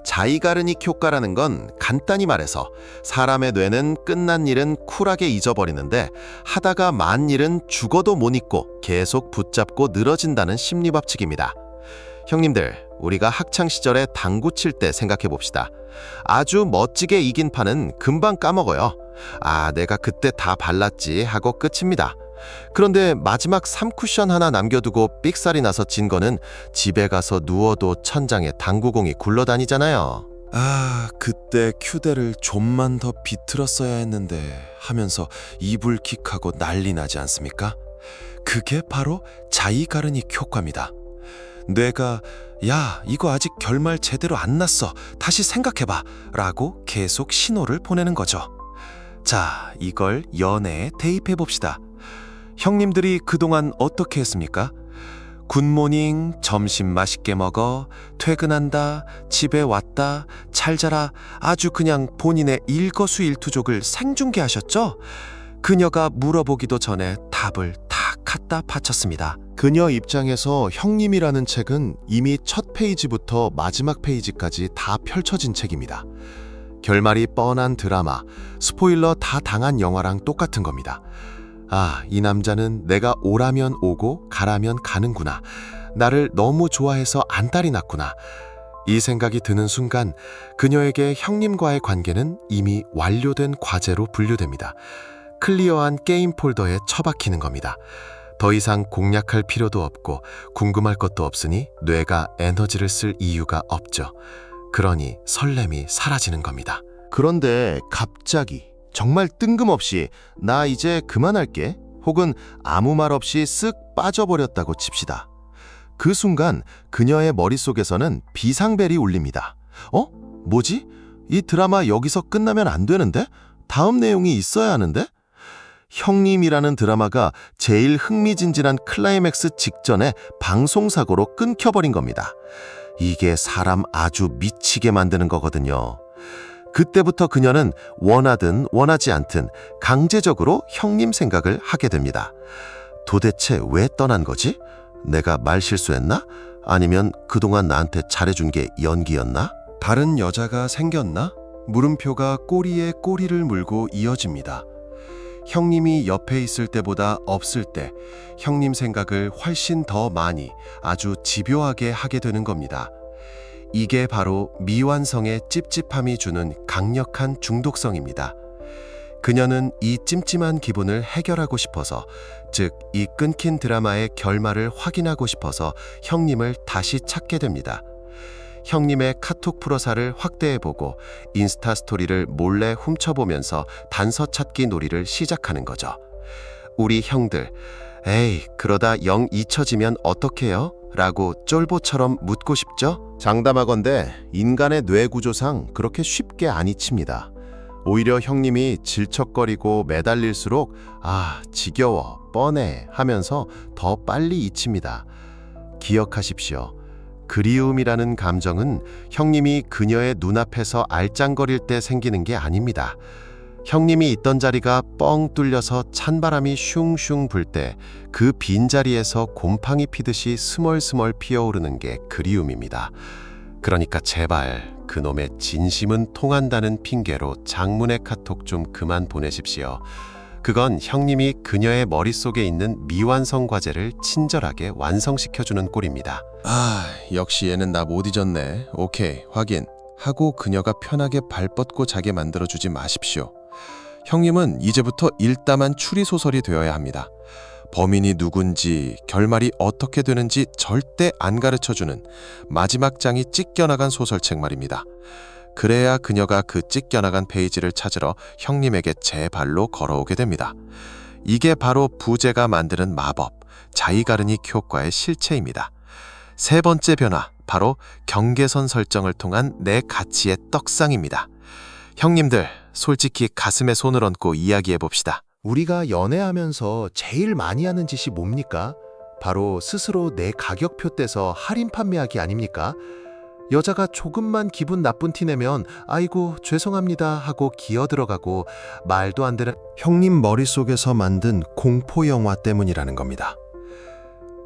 자이가르닉 효과라는 건 간단히 말해서 사람의 뇌는 끝난 일은 쿨하게 잊어버리는데 하다가 만 일은 죽어도 못 잊고 계속 붙잡고 늘어진다는 심리 법칙입니다. 형님들, 우리가 학창 시절에 당구 칠 때 생각해 봅시다. 아주 멋지게 이긴 판은 금방 까먹어요. 아, 내가 그때 다 발랐지 하고 끝입니다. 그런데 마지막 3쿠션 하나 남겨두고 삑살이 나서 진 거는 집에 가서 누워도 천장에 당구공이 굴러다니잖아요. 아, 그때 큐대를 좀만 더 비틀었어야 했는데 하면서 이불킥하고 난리 나지 않습니까? 그게 바로 자이가르닉 효과입니다. 뇌가 야, 이거 아직 결말 제대로 안 났어. 다시 생각해봐. 라고 계속 신호를 보내는 거죠. 자, 이걸 연애에 대입해 봅시다. 형님들이 그동안 어떻게 했습니까? 굿모닝, 점심 맛있게 먹어, 퇴근한다, 집에 왔다, 잘 자라, 아주 그냥 본인의 일거수일투족을 생중계하셨죠? 그녀가 물어보기도 전에 답을 탁 갖다 바쳤습니다. 그녀 입장에서 형님이라는 책은 이미 첫 페이지부터 마지막 페이지까지 다 펼쳐진 책입니다. 결말이 뻔한 드라마, 스포일러 다 당한 영화랑 똑같은 겁니다. 아, 이 남자는 내가 오라면 오고 가라면 가는구나. 나를 너무 좋아해서 안달이 났구나. 이 생각이 드는 순간 그녀에게 형님과의 관계는 이미 완료된 과제로 분류됩니다. 클리어한 게임 폴더에 처박히는 겁니다. 더 이상 공략할 필요도 없고 궁금할 것도 없으니 뇌가 에너지를 쓸 이유가 없죠. 그러니 설렘이 사라지는 겁니다. 그런데 갑자기 정말 뜬금없이 나 이제 그만할게 혹은 아무 말 없이 쓱 빠져버렸다고 칩시다. 그 순간 그녀의 머릿속에서는 비상벨이 울립니다. 뭐지? 이 드라마 여기서 끝나면 안 되는데? 다음 내용이 있어야 하는데? 형님이라는 드라마가 제일 흥미진진한 클라이맥스 직전에 방송사고로 끊겨버린 겁니다. 이게 사람 아주 미치게 만드는 거거든요. 그때부터 그녀는 원하든 원하지 않든 강제적으로 형님 생각을 하게 됩니다. 도대체 왜 떠난 거지? 내가 말 실수했나? 아니면 그동안 나한테 잘해준 게 연기였나? 다른 여자가 생겼나? 물음표가 꼬리에 꼬리를 물고 이어집니다. 형님이 옆에 있을 때보다 없을 때 형님 생각을 훨씬 더 많이 아주 집요하게 하게 되는 겁니다. 이게 바로 미완성의 찝찝함이 주는 강력한 중독성입니다. 그녀는 이 찜찜한 기분을 해결하고 싶어서, 즉 이 끊긴 드라마의 결말을 확인하고 싶어서 형님을 다시 찾게 됩니다. 형님의 카톡 프로사를 확대해보고 인스타 스토리를 몰래 훔쳐보면서 단서 찾기 놀이를 시작하는 거죠. 우리 형들, 에이 그러다 영 잊혀지면 어떡해요? 라고 쫄보처럼 묻고 싶죠? 장담하건대 인간의 뇌 구조상 그렇게 쉽게 안 잊힙니다. 오히려 형님이 질척거리고 매달릴수록 아, 지겨워, 뻔해 하면서 더 빨리 잊힙니다. 기억하십시오. 그리움이라는 감정은 형님이 그녀의 눈앞에서 알짱거릴 때 생기는 게 아닙니다. 형님이 있던 자리가 뻥 뚫려서 찬바람이 슝슝 불 때 그 빈자리에서 곰팡이 피듯이 스멀스멀 피어오르는 게 그리움입니다. 그러니까 제발 그놈의 진심은 통한다는 핑계로 장문의 카톡 좀 그만 보내십시오. 그건 형님이 그녀의 머릿속에 있는 미완성 과제를 친절하게 완성시켜주는 꼴입니다. 아, 역시 얘는 나 못 잊었네. 오케이, 확인. 하고 그녀가 편하게 발 뻗고 자게 만들어주지 마십시오. 형님은 이제부터 일담한 추리소설이 되어야 합니다. 범인이 누군지, 결말이 어떻게 되는지 절대 안 가르쳐주는 마지막 장이 찢겨나간 소설책 말입니다. 그래야 그녀가 그 찢겨나간 페이지를 찾으러 형님에게 제 발로 걸어오게 됩니다. 이게 바로 부제가 만드는 마법, 자이가르닉 효과의 실체입니다. 세 번째 변화, 바로 경계선 설정을 통한 내 가치의 떡상입니다. 형님들, 솔직히 가슴에 손을 얹고 이야기해봅시다. 우리가 연애하면서 제일 많이 하는 짓이 뭡니까? 바로 스스로 내 가격표 떼서 할인 판매하기 아닙니까? 여자가 조금만 기분 나쁜 티 내면 아이고 죄송합니다 하고 기어 들어가고 말도 안 되는 형님 머릿속에서 만든 공포 영화 때문이라는 겁니다.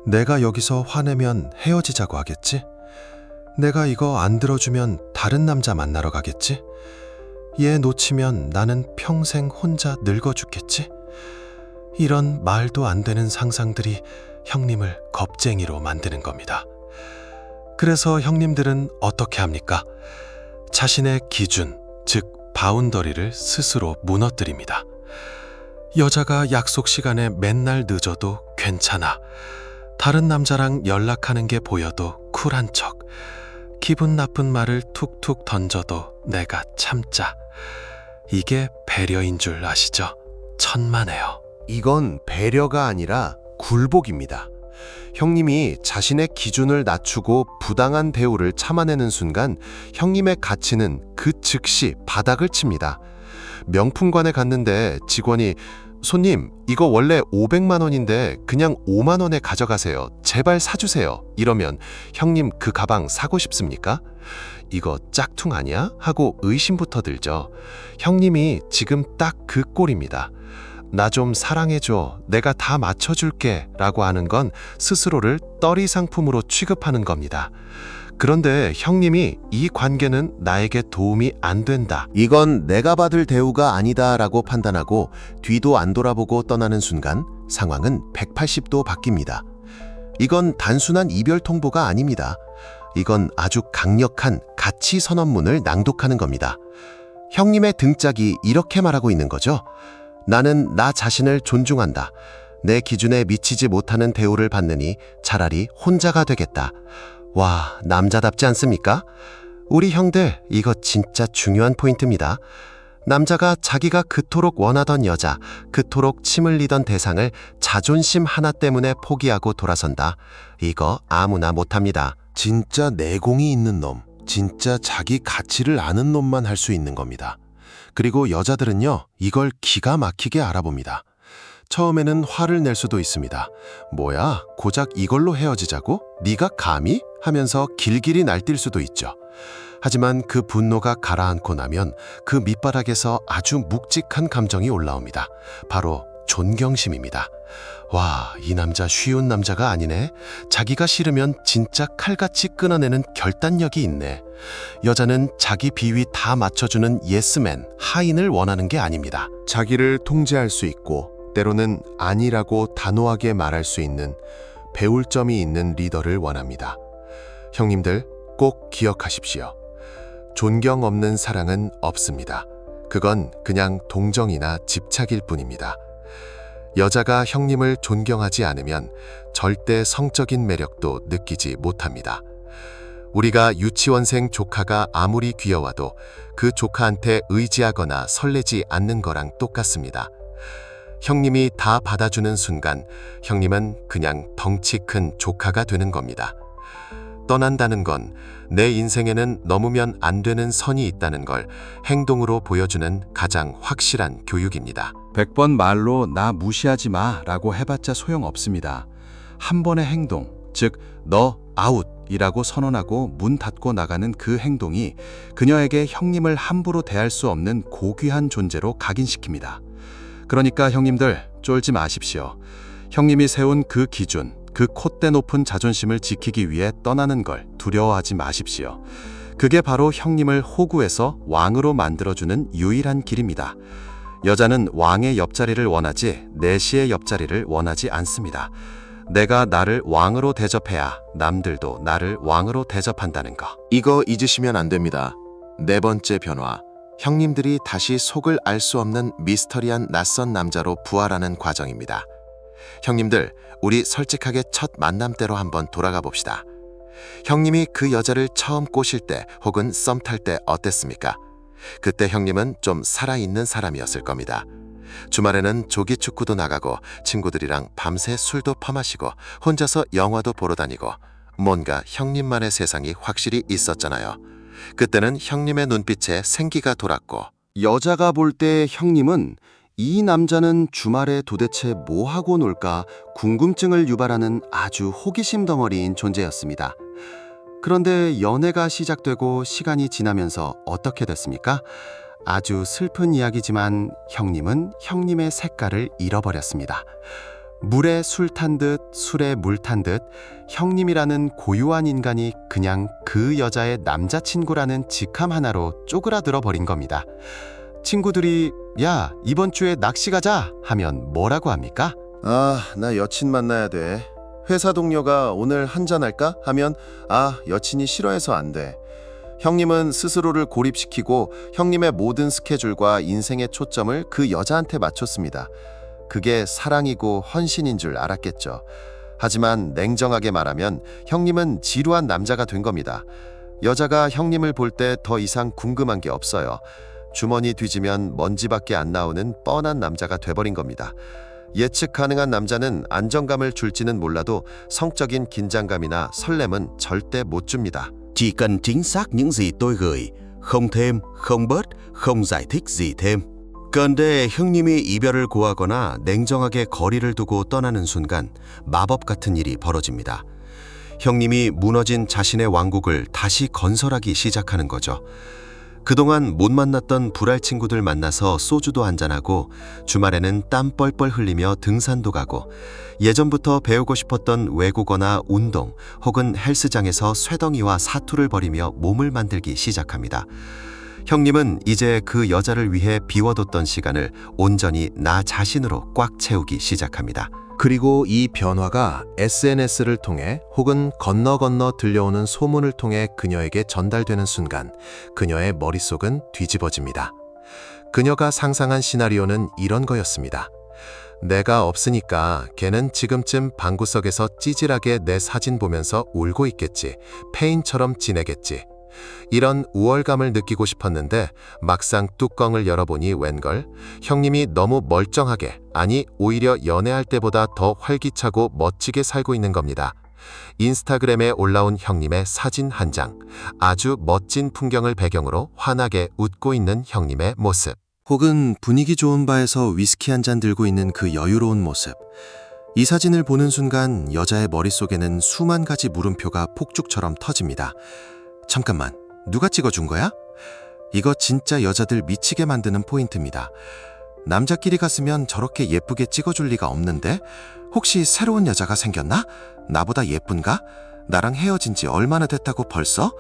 내가 여기서 화내면 헤어지자고 하겠지? 내가 이거 안 들어주면 다른 남자 만나러 가겠지? 얘 놓치면 나는 평생 혼자 늙어 죽겠지? 이런 말도 안 되는 상상들이 형님을 겁쟁이로 만드는 겁니다. 그래서 형님들은 어떻게 합니까? 자신의 기준, 즉 바운더리를 스스로 무너뜨립니다. 여자가 약속 시간에 맨날 늦어도 괜찮아. 다른 남자랑 연락하는 게 보여도 쿨한 척. 기분 나쁜 말을 툭툭 던져도 내가 참자. 이게 배려인 줄 아시죠? 천만에요. 이건 배려가 아니라 굴복입니다. 형님이 자신의 기준을 낮추고 부당한 대우를 참아내는 순간 형님의 가치는 그 즉시 바닥을 칩니다. 명품관에 갔는데 직원이 손님, 이거 원래 500만 원인데 그냥 5만 원에 가져가세요. 제발 사주세요. 이러면 형님 그 가방 사고 싶습니까? 이거 짝퉁 아니야? 하고 의심부터 들죠. 형님이 지금 딱 그 꼴입니다. 나 좀 사랑해줘. 내가 다 맞춰줄게. 라고 하는 건 스스로를 떨이 상품으로 취급하는 겁니다. 그런데 형님이 이 관계는 나에게 도움이 안 된다. 이건 내가 받을 대우가 아니다 라고 판단하고 뒤도 안 돌아보고 떠나는 순간 상황은 180도 바뀝니다. 이건 단순한 이별 통보가 아닙니다. 이건 아주 강력한 가치 선언문을 낭독하는 겁니다. 형님의 등짝이 이렇게 말하고 있는 거죠. 나는 나 자신을 존중한다. 내 기준에 미치지 못하는 대우를 받느니 차라리 혼자가 되겠다. 와, 남자답지 않습니까? 우리 형들, 이거 진짜 중요한 포인트입니다. 남자가 자기가 그토록 원하던 여자, 그토록 침 흘리던 대상을 자존심 하나 때문에 포기하고 돌아선다. 이거 아무나 못합니다. 진짜 내공이 있는 놈, 진짜 자기 가치를 아는 놈만 할 수 있는 겁니다. 그리고 여자들은요, 이걸 기가 막히게 알아봅니다. 처음에는 화를 낼 수도 있습니다. 뭐야, 고작 이걸로 헤어지자고? 네가 감히? 하면서 길길이 날뛸 수도 있죠. 하지만 그 분노가 가라앉고 나면 그 밑바닥에서 아주 묵직한 감정이 올라옵니다. 바로 존경심입니다. 와, 이 남자 쉬운 남자가 아니네. 자기가 싫으면 진짜 칼같이 끊어내는 결단력이 있네. 여자는 자기 비위 다 맞춰주는 예스맨, 하인을 원하는 게 아닙니다. 자기를 통제할 수 있고 때로는 아니라고 단호하게 말할 수 있는 배울 점이 있는 리더를 원합니다. 형님들, 꼭 기억하십시오. 존경 없는 사랑은 없습니다. 그건 그냥 동정이나 집착일 뿐입니다. 여자가 형님을 존경하지 않으면 절대 성적인 매력도 느끼지 못합니다. 우리가 유치원생 조카가 아무리 귀여워도 그 조카한테 의지하거나 설레지 않는 거랑 똑같습니다. 형님이 다 받아주는 순간 형님은 그냥 덩치 큰 조카가 되는 겁니다. 떠난다는 건 내 인생에는 넘으면 안 되는 선이 있다는 걸 행동으로 보여주는 가장 확실한 교육입니다. 100번 말로 나 무시하지 마 라고 해봤자 소용없습니다. 한 번의 행동, 즉 너 아웃 이라고 선언하고 문 닫고 나가는 그 행동이 그녀에게 형님을 함부로 대할 수 없는 고귀한 존재로 각인시킵니다. 그러니까 형님들 쫄지 마십시오. 형님이 세운 그 기준, 그 콧대 높은 자존심을 지키기 위해 떠나는 걸 두려워하지 마십시오. 그게 바로 형님을 호구에서 왕으로 만들어주는 유일한 길입니다. 여자는 왕의 옆자리를 원하지 내시의 옆자리를 원하지 않습니다. 내가 나를 왕으로 대접해야 남들도 나를 왕으로 대접한다는 거. 이거 잊으시면 안 됩니다. 네 번째 변화. 형님들이 다시 속을 알 수 없는 미스터리한 낯선 남자로 부활하는 과정입니다. 형님들, 우리 솔직하게 첫 만남 때로 한번 돌아가 봅시다. 형님이 그 여자를 처음 꼬실 때 혹은 썸 탈 때 어땠습니까? 그때 형님은 좀 살아있는 사람이었을 겁니다. 주말에는 조기 축구도 나가고 친구들이랑 밤새 술도 퍼마시고 혼자서 영화도 보러 다니고 뭔가 형님만의 세상이 확실히 있었잖아요. 그때는 형님의 눈빛에 생기가 돌았고 여자가 볼 때 형님은 이 남자는 주말에 도대체 뭐 하고 놀까 궁금증을 유발하는 아주 호기심 덩어리인 존재였습니다. 그런데 연애가 시작되고 시간이 지나면서 어떻게 됐습니까? 아주 슬픈 이야기지만 형님은 형님의 색깔을 잃어버렸습니다. 물에 술 탄 듯 술에 물 탄 듯 형님이라는 고유한 인간이 그냥 그 여자의 남자친구라는 직함 하나로 쪼그라들어 버린 겁니다. 친구들이 야, 이번 주에 낚시 가자 하면 뭐라고 합니까? 아, 나 여친 만나야 돼. 회사 동료가 오늘 한잔할까? 하면 여친이 싫어해서 안 돼. 형님은 스스로를 고립시키고 형님의 모든 스케줄과 인생의 초점을 그 여자한테 맞췄습니다. 그게 사랑이고 헌신인 줄 알았겠죠. 하지만 냉정하게 말하면 형님은 지루한 남자가 된 겁니다. 여자가 형님을 볼 때 더 이상 궁금한 게 없어요. 주머니 뒤지면 먼지밖에 안 나오는 뻔한 남자가 돼버린 겁니다. 예측 가능한 남자는 안정감을 줄지는 몰라도 성적인 긴장감이나 설렘은 절대 못 줍니다. Chỉ cần chính xác những gì tôi gửi, không thêm, không bớt, không giải thích gì thêm. 그런데 형님이 이별을 고하거나 냉정하게 거리를 두고 떠나는 순간 마법 같은 일이 벌어집니다. 형님이 무너진 자신의 왕국을 다시 건설하기 시작하는 거죠. 그동안 못 만났던 불알 친구들 만나서 소주도 한잔하고 주말에는 땀 뻘뻘 흘리며 등산도 가고 예전부터 배우고 싶었던 외국어나 운동 혹은 헬스장에서 쇠덩이와 사투를 벌이며 몸을 만들기 시작합니다. 형님은 이제 그 여자를 위해 비워뒀던 시간을 온전히 나 자신으로 꽉 채우기 시작합니다. 그리고 이 변화가 SNS를 통해 혹은 건너 들려오는 소문을 통해 그녀에게 전달되는 순간 그녀의 머릿속은 뒤집어집니다. 그녀가 상상한 시나리오는 이런 거였습니다. 내가 없으니까 걔는 지금쯤 방구석에서 찌질하게 내 사진 보면서 울고 있겠지. 페인처럼 지내겠지. 이런 우월감을 느끼고 싶었는데 막상 뚜껑을 열어보니 웬걸 형님이 너무 멀쩡하게, 아니 오히려 연애할 때보다 더 활기차고 멋지게 살고 있는 겁니다. 인스타그램에 올라온 형님의 사진 한 장, 아주 멋진 풍경을 배경으로 환하게 웃고 있는 형님의 모습. 혹은 분위기 좋은 바에서 위스키 한 잔 들고 있는 그 여유로운 모습. 이 사진을 보는 순간 여자의 머릿속에는 수만 가지 물음표가 폭죽처럼 터집니다. 잠깐만, 누가 찍어준 거야? 이거 진짜 여자들 미치게 만드는 포인트입니다. 남자끼리 갔으면 저렇게 예쁘게 찍어줄 리가 없는데 혹시 새로운 여자가 생겼나? 나보다 예쁜가? 나랑 헤어진 지 얼마나 됐다고 벌써?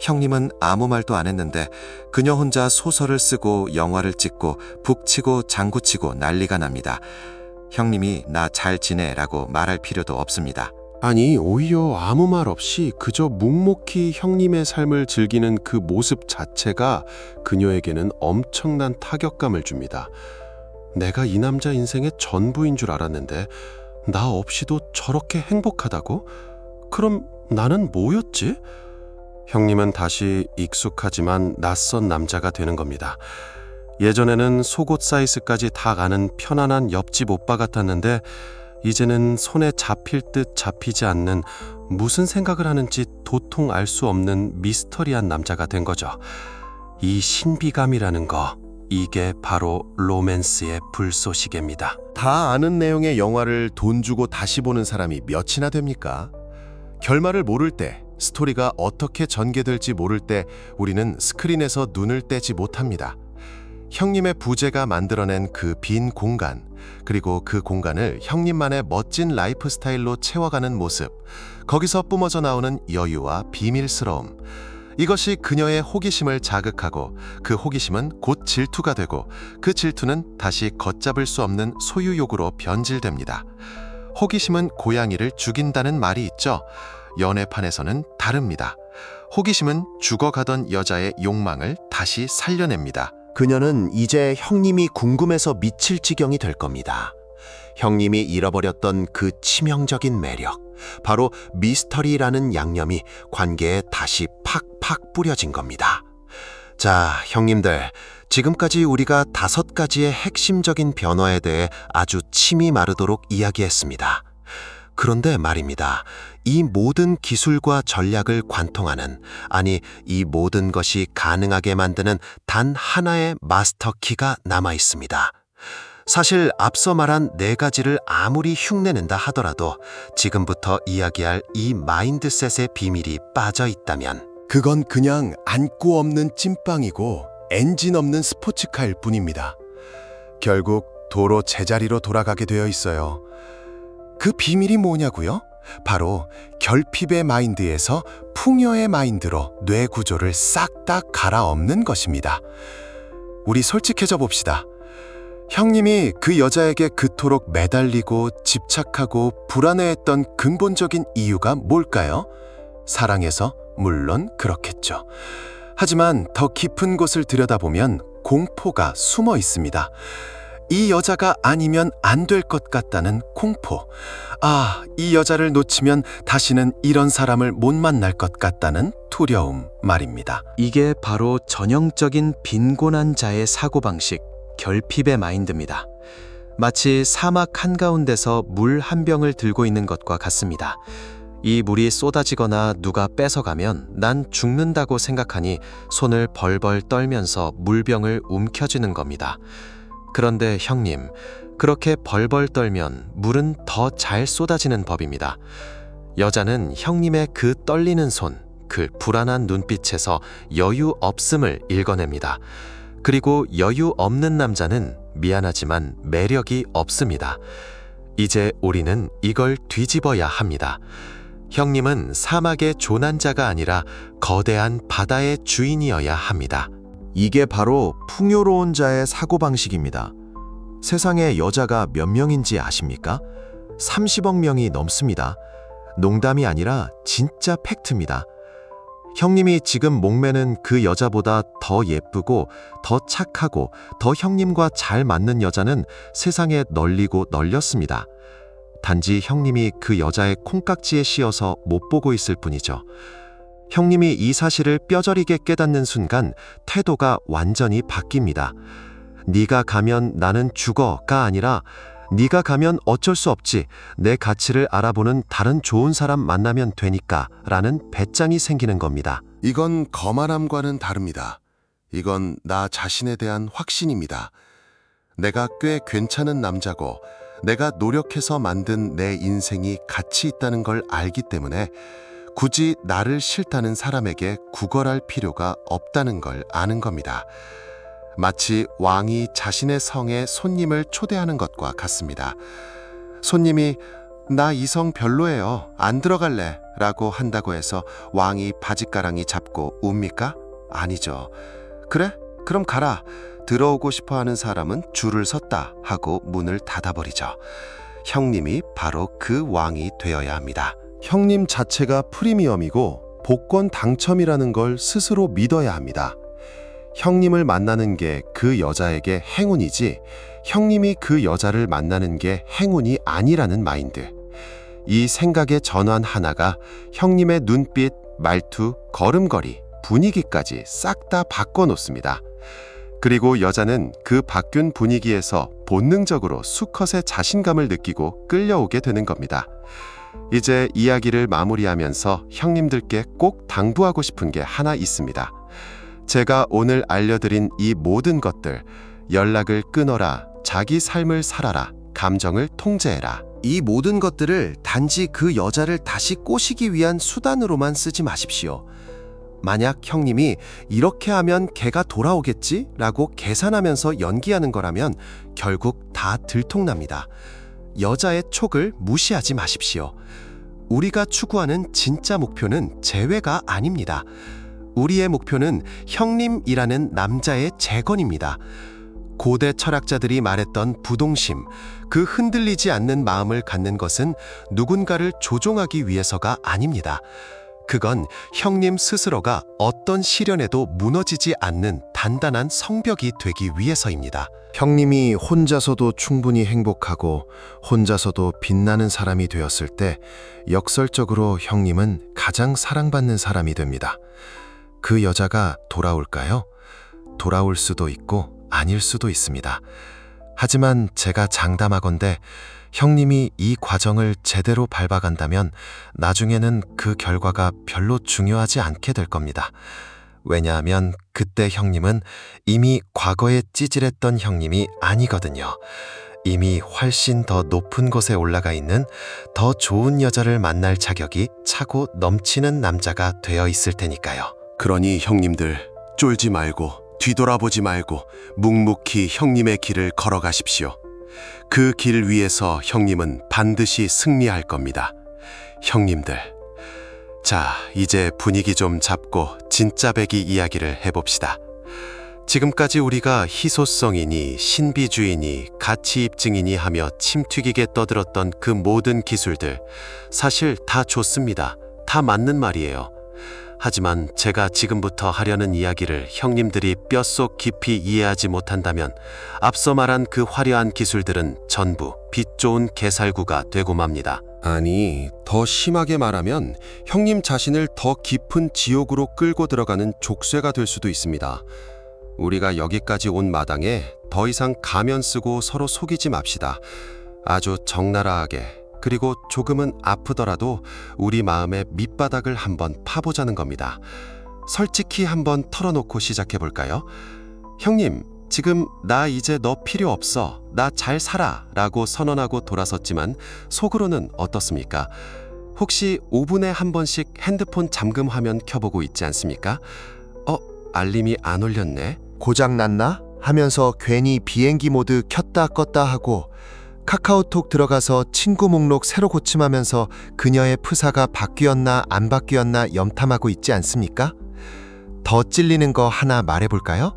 형님은 아무 말도 안 했는데 그녀 혼자 소설을 쓰고 영화를 찍고 북치고 장구치고 난리가 납니다. 형님이 나 잘 지내라고 말할 필요도 없습니다. 아니, 오히려 아무 말 없이 그저 묵묵히 형님의 삶을 즐기는 그 모습 자체가 그녀에게는 엄청난 타격감을 줍니다. 내가 이 남자 인생의 전부인 줄 알았는데 나 없이도 저렇게 행복하다고? 그럼 나는 뭐였지? 형님은 다시 익숙하지만 낯선 남자가 되는 겁니다. 예전에는 속옷 사이즈까지 다 아는 편안한 옆집 오빠 같았는데 이제는 손에 잡힐 듯 잡히지 않는, 무슨 생각을 하는지 도통 알 수 없는 미스터리한 남자가 된 거죠. 이 신비감이라는 거, 이게 바로 로맨스의 불쏘시개입니다. 다 아는 내용의 영화를 돈 주고 다시 보는 사람이 몇이나 됩니까? 결말을 모를 때, 스토리가 어떻게 전개될지 모를 때 우리는 스크린에서 눈을 떼지 못합니다. 형님의 부재가 만들어낸 그 빈 공간, 그리고 그 공간을 형님만의 멋진 라이프 스타일로 채워가는 모습, 거기서 뿜어져 나오는 여유와 비밀스러움, 이것이 그녀의 호기심을 자극하고 그 호기심은 곧 질투가 되고 그 질투는 다시 걷잡을 수 없는 소유욕으로 변질됩니다. 호기심은 고양이를 죽인다는 말이 있죠. 연애판에서는 다릅니다. 호기심은 죽어가던 여자의 욕망을 다시 살려냅니다. 그녀는 이제 형님이 궁금해서 미칠 지경이 될 겁니다. 형님이 잃어버렸던 그 치명적인 매력, 바로 미스터리라는 양념이 관계에 다시 팍팍 뿌려진 겁니다. 자, 형님들, 지금까지 우리가 5가지의 핵심적인 변화에 대해 아주 침이 마르도록 이야기했습니다. 그런데 말입니다. 이 모든 기술과 전략을 관통하는, 아니, 이 모든 것이 가능하게 만드는 단 하나의 마스터키가 남아 있습니다. 사실 앞서 말한 4가지를 아무리 흉내낸다 하더라도 지금부터 이야기할 이 마인드셋의 비밀이 빠져 있다면 그건 그냥 안고 없는 찐빵이고 엔진 없는 스포츠카일 뿐입니다. 결국 도로 제자리로 돌아가게 되어 있어요. 그 비밀이 뭐냐고요? 바로 결핍의 마인드에서 풍요의 마인드로 뇌 구조를 싹 다 갈아엎는 것입니다. 우리 솔직해져 봅시다. 형님이 그 여자에게 그토록 매달리고 집착하고 불안해했던 근본적인 이유가 뭘까요? 사랑해서? 물론 그렇겠죠. 하지만 더 깊은 곳을 들여다보면 공포가 숨어 있습니다. 이 여자가 아니면 안 될 것 같다는 공포. 아, 이 여자를 놓치면 다시는 이런 사람을 못 만날 것 같다는 두려움 말입니다. 이게 바로 전형적인 빈곤한 자의 사고방식, 결핍의 마인드입니다. 마치 사막 한가운데서 물 한 병을 들고 있는 것과 같습니다. 이 물이 쏟아지거나 누가 뺏어가면 난 죽는다고 생각하니 손을 벌벌 떨면서 물병을 움켜쥐는 겁니다. 그런데 형님, 그렇게 벌벌 떨면 물은 더 잘 쏟아지는 법입니다. 여자는 형님의 그 떨리는 손, 그 불안한 눈빛에서 여유 없음을 읽어냅니다. 그리고 여유 없는 남자는 미안하지만 매력이 없습니다. 이제 우리는 이걸 뒤집어야 합니다. 형님은 사막의 조난자가 아니라 거대한 바다의 주인이어야 합니다. 이게 바로 풍요로운 자의 사고방식입니다. 세상에 여자가 몇 명인지 아십니까? 30억 명이 넘습니다. 농담이 아니라 진짜 팩트입니다. 형님이 지금 목매는 그 여자보다 더 예쁘고 더 착하고 더 형님과 잘 맞는 여자는 세상에 널리고 널렸습니다. 단지 형님이 그 여자의 콩깍지에 씌어서 못 보고 있을 뿐이죠. 형님이 이 사실을 뼈저리게 깨닫는 순간 태도가 완전히 바뀝니다. 네가 가면 나는 죽어가 아니라 네가 가면 어쩔 수 없지, 내 가치를 알아보는 다른 좋은 사람 만나면 되니까 라는 배짱이 생기는 겁니다. 이건 거만함과는 다릅니다. 이건 나 자신에 대한 확신입니다. 내가 꽤 괜찮은 남자고 내가 노력해서 만든 내 인생이 가치 있다는 걸 알기 때문에 굳이 나를 싫다는 사람에게 구걸할 필요가 없다는 걸 아는 겁니다. 마치 왕이 자신의 성에 손님을 초대하는 것과 같습니다. 손님이 나 이 성 별로예요. 안 들어갈래. 라고 한다고 해서 왕이 바짓가랑이 잡고 웁니까? 아니죠. 그래? 그럼 가라. 들어오고 싶어하는 사람은 줄을 섰다 하고 문을 닫아버리죠. 형님이 바로 그 왕이 되어야 합니다. 형님 자체가 프리미엄이고 복권 당첨이라는 걸 스스로 믿어야 합니다. 형님을 만나는 게 그 여자에게 행운이지 형님이 그 여자를 만나는 게 행운이 아니라는 마인드. 이 생각의 전환 하나가 형님의 눈빛, 말투, 걸음걸이, 분위기까지 싹 다 바꿔놓습니다. 그리고 여자는 그 바뀐 분위기에서 본능적으로 수컷의 자신감을 느끼고 끌려오게 되는 겁니다. 이제 이야기를 마무리하면서 형님들께 꼭 당부하고 싶은 게 하나 있습니다. 제가 오늘 알려드린 이 모든 것들, 연락을 끊어라, 자기 삶을 살아라, 감정을 통제해라. 이 모든 것들을 단지 그 여자를 다시 꼬시기 위한 수단으로만 쓰지 마십시오. 만약 형님이 이렇게 하면 걔가 돌아오겠지? 라고 계산하면서 연기하는 거라면 결국 다 들통납니다. 여자의 촉을 무시하지 마십시오. 우리가 추구하는 진짜 목표는 재회가 아닙니다. 우리의 목표는 형님이라는 남자의 재건입니다. 고대 철학자들이 말했던 부동심, 그 흔들리지 않는 마음을 갖는 것은 누군가를 조종하기 위해서가 아닙니다. 그건 형님 스스로가 어떤 시련에도 무너지지 않는 단단한 성벽이 되기 위해서입니다. 형님이 혼자서도 충분히 행복하고 혼자서도 빛나는 사람이 되었을 때 역설적으로 형님은 가장 사랑받는 사람이 됩니다. 그 여자가 돌아올까요? 돌아올 수도 있고 아닐 수도 있습니다. 하지만 제가 장담하건대 형님이 이 과정을 제대로 밟아간다면 나중에는 그 결과가 별로 중요하지 않게 될 겁니다. 왜냐하면 그때 형님은 이미 과거에 찌질했던 형님이 아니거든요. 이미 훨씬 더 높은 곳에 올라가 있는 더 좋은 여자를 만날 자격이 차고 넘치는 남자가 되어 있을 테니까요. 그러니 형님들 쫄지 말고 뒤돌아보지 말고 묵묵히 형님의 길을 걸어가십시오. 그 길 위에서 형님은 반드시 승리할 겁니다. 형님들. 자, 이제 분위기 좀 잡고 진짜 배기 이야기를 해봅시다. 지금까지 우리가 희소성이니 신비주의니 가치 입증이니 하며 침튀기게 떠들었던 그 모든 기술들 사실 다 좋습니다. 다 맞는 말이에요. 하지만 제가 지금부터 하려는 이야기를 형님들이 뼛속 깊이 이해하지 못한다면 앞서 말한 그 화려한 기술들은 전부 빛 좋은 개살구가 되고 맙니다. 아니, 더 심하게 말하면 형님 자신을 더 깊은 지옥으로 끌고 들어가는 족쇄가 될 수도 있습니다. 우리가 여기까지 온 마당에 더 이상 가면 쓰고 서로 속이지 맙시다. 아주 적나라하게, 그리고 조금은 아프더라도 우리 마음의 밑바닥을 한번 파보자는 겁니다. 솔직히 한번 털어놓고 시작해볼까요? 형님, 지금 나 이제 너 필요 없어. 나 잘 살아. 라고 선언하고 돌아섰지만 속으로는 어떻습니까? 혹시 5분에 한 번씩 핸드폰 잠금 화면 켜보고 있지 않습니까? 알림이 안 울렸네. 고장났나? 하면서 괜히 비행기 모드 켰다 껐다 하고 카카오톡 들어가서 친구 목록 새로 고침하면서 그녀의 프사가 바뀌었나 안 바뀌었나 염탐하고 있지 않습니까? 더 찔리는 거 하나 말해볼까요?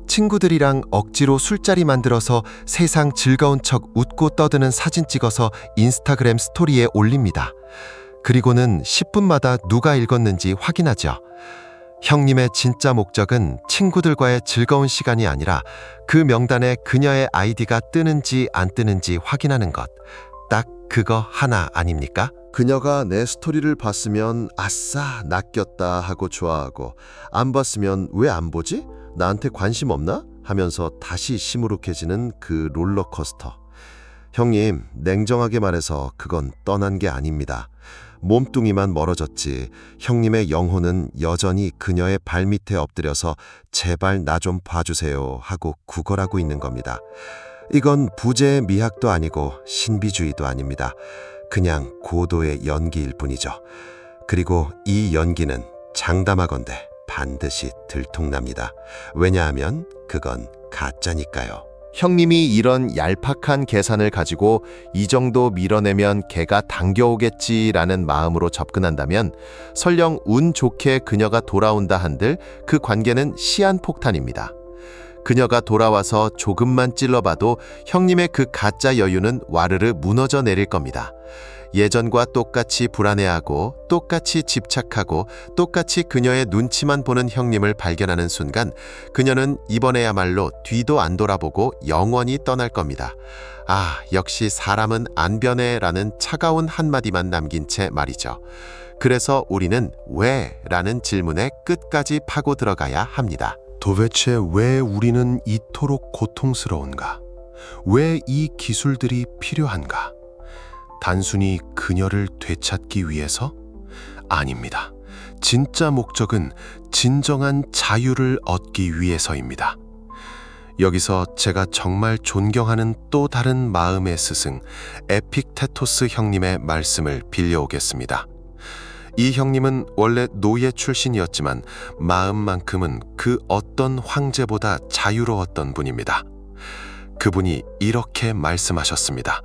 친구들이랑 억지로 술자리 만들어서 세상 즐거운 척 웃고 떠드는 사진 찍어서 인스타그램 스토리에 올립니다. 그리고는 10분마다 누가 읽었는지 확인하죠. 형님의 진짜 목적은 친구들과의 즐거운 시간이 아니라 그 명단에 그녀의 아이디가 뜨는지 안 뜨는지 확인하는 것. 딱 그거 하나 아닙니까? 그녀가 내 스토리를 봤으면 아싸 낚였다 하고 좋아하고, 안 봤으면 왜 안 보지? 나한테 관심 없나? 하면서 다시 시무룩해지는 그 롤러코스터. 형님, 냉정하게 말해서 그건 떠난 게 아닙니다. 몸뚱이만 멀어졌지 형님의 영혼은 여전히 그녀의 발밑에 엎드려서 제발 나 좀 봐주세요 하고 구걸하고 있는 겁니다. 이건 부재의 미학도 아니고 신비주의도 아닙니다. 그냥 고도의 연기일 뿐이죠. 그리고 이 연기는 장담하건대 반드시 들통납니다. 왜냐하면 그건 가짜니까요. 형님이 이런 얄팍한 계산을 가지고 이 정도 밀어내면 걔가 당겨오겠지라는 마음으로 접근한다면 설령 운 좋게 그녀가 돌아온다 한들 그 관계는 시한폭탄입니다. 그녀가 돌아와서 조금만 찔러봐도 형님의 그 가짜 여유는 와르르 무너져 내릴 겁니다. 예전과 똑같이 불안해하고 똑같이 집착하고 똑같이 그녀의 눈치만 보는 형님을 발견하는 순간 그녀는 이번에야말로 뒤도 안 돌아보고 영원히 떠날 겁니다. 아, 역시 사람은 안 변해라는 차가운 한마디만 남긴 채 말이죠. 그래서 우리는 왜? 라는 질문에 끝까지 파고 들어가야 합니다. 도대체 왜 우리는 이토록 고통스러운가? 왜 이 기술들이 필요한가? 단순히 그녀를 되찾기 위해서? 아닙니다. 진짜 목적은 진정한 자유를 얻기 위해서입니다. 여기서 제가 정말 존경하는 또 다른 마음의 스승 에픽테토스 형님의 말씀을 빌려오겠습니다. 이 형님은 원래 노예 출신이었지만 마음만큼은 그 어떤 황제보다 자유로웠던 분입니다. 그분이 이렇게 말씀하셨습니다.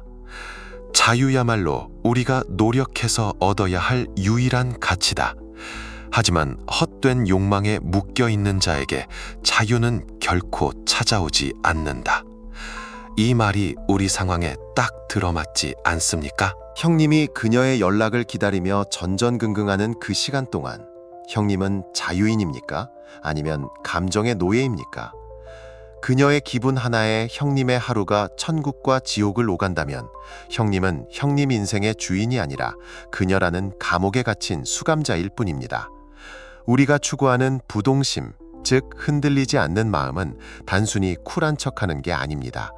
자유야말로 우리가 노력해서 얻어야 할 유일한 가치다. 하지만 헛된 욕망에 묶여있는 자에게 자유는 결코 찾아오지 않는다. 이 말이 우리 상황에 딱 들어맞지 않습니까? 형님이 그녀의 연락을 기다리며 전전긍긍하는 그 시간 동안 형님은 자유인입니까? 아니면 감정의 노예입니까? 그녀의 기분 하나에 형님의 하루가 천국과 지옥을 오간다면 형님은 형님 인생의 주인이 아니라 그녀라는 감옥에 갇힌 수감자일 뿐입니다. 우리가 추구하는 부동심, 즉 흔들리지 않는 마음은 단순히 쿨한 척하는 게 아닙니다.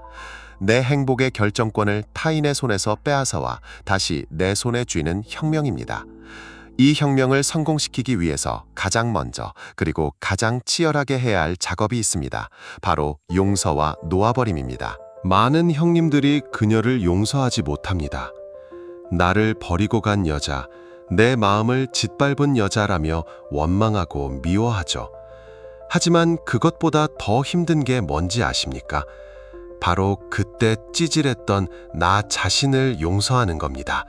내 행복의 결정권을 타인의 손에서 빼앗아와 다시 내 손에 쥐는 혁명입니다. 이 혁명을 성공시키기 위해서 가장 먼저 그리고 가장 치열하게 해야 할 작업이 있습니다. 바로 용서와 놓아버림입니다. 많은 형님들이 그녀를 용서하지 못합니다. 나를 버리고 간 여자, 내 마음을 짓밟은 여자라며 원망하고 미워하죠. 하지만 그것보다 더 힘든 게 뭔지 아십니까? 바로 그때 찌질했던 나 자신을 용서하는 겁니다.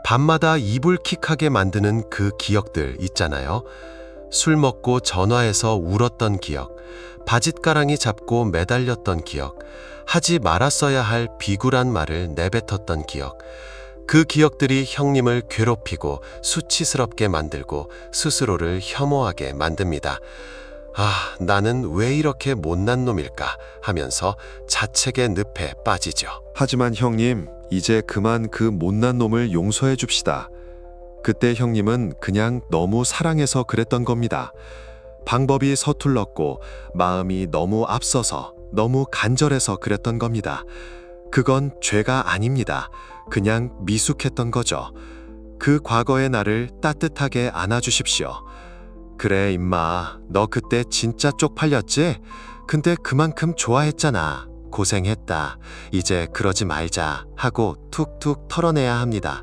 밤마다 이불킥하게 만드는 그 기억들 있잖아요. 술 먹고 전화해서 울었던 기억, 바짓가랑이 잡고 매달렸던 기억, 하지 말았어야 할 비굴한 말을 내뱉었던 기억. 그 기억들이 형님을 괴롭히고 수치스럽게 만들고 스스로를 혐오하게 만듭니다. 아, 나는 왜 이렇게 못난 놈일까 하면서 자책의 늪에 빠지죠. 하지만 형님, 이제 그만 그 못난 놈을 용서해 줍시다. 그때 형님은 그냥 너무 사랑해서 그랬던 겁니다. 방법이 서툴렀고 마음이 너무 앞서서 너무 간절해서 그랬던 겁니다. 그건 죄가 아닙니다. 그냥 미숙했던 거죠. 그 과거의 나를 따뜻하게 안아주십시오. 그래 임마, 너 그때 진짜 쪽팔렸지? 근데 그만큼 좋아했잖아. 고생했다. 이제 그러지 말자 하고 툭툭 털어내야 합니다.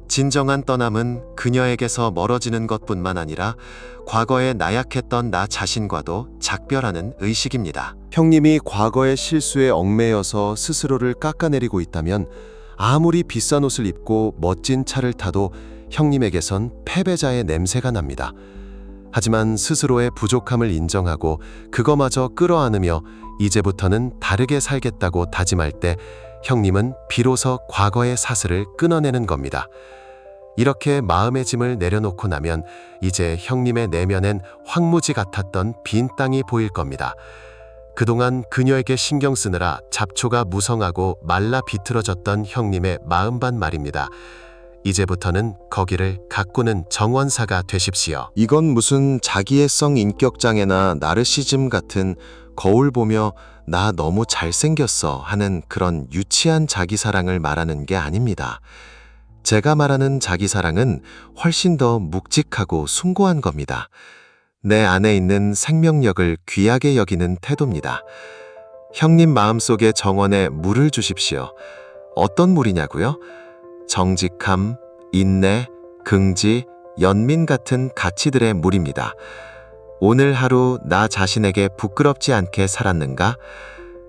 진정한 떠남은 그녀에게서 멀어지는 것뿐만 아니라 과거에 나약했던 나 자신과도 작별하는 의식입니다. 형님이 과거의 실수에 얽매여서 스스로를 깎아내리고 있다면 아무리 비싼 옷을 입고 멋진 차를 타도 형님에게선 패배자의 냄새가 납니다. 하지만 스스로의 부족함을 인정하고 그거마저 끌어안으며 이제부터는 다르게 살겠다고 다짐할 때 형님은 비로소 과거의 사슬을 끊어내는 겁니다. 이렇게 마음의 짐을 내려놓고 나면 이제 형님의 내면엔 황무지 같았던 빈 땅이 보일 겁니다. 그동안 그녀에게 신경 쓰느라 잡초가 무성하고 말라 비틀어졌던 형님의 마음반 말입니다. 이제부터는 거기를 가꾸는 정원사가 되십시오. 이건 무슨 자기애성 인격장애나 나르시즘 같은 거울 보며 나 너무 잘생겼어 하는 그런 유치한 자기사랑을 말하는 게 아닙니다. 제가 말하는 자기사랑은 훨씬 더 묵직하고 숭고한 겁니다. 내 안에 있는 생명력을 귀하게 여기는 태도입니다. 형님 마음속의 정원에 물을 주십시오. 어떤 물이냐고요? 정직함, 인내, 긍지, 연민 같은 가치들의 물입니다. 오늘 하루 나 자신에게 부끄럽지 않게 살았는가?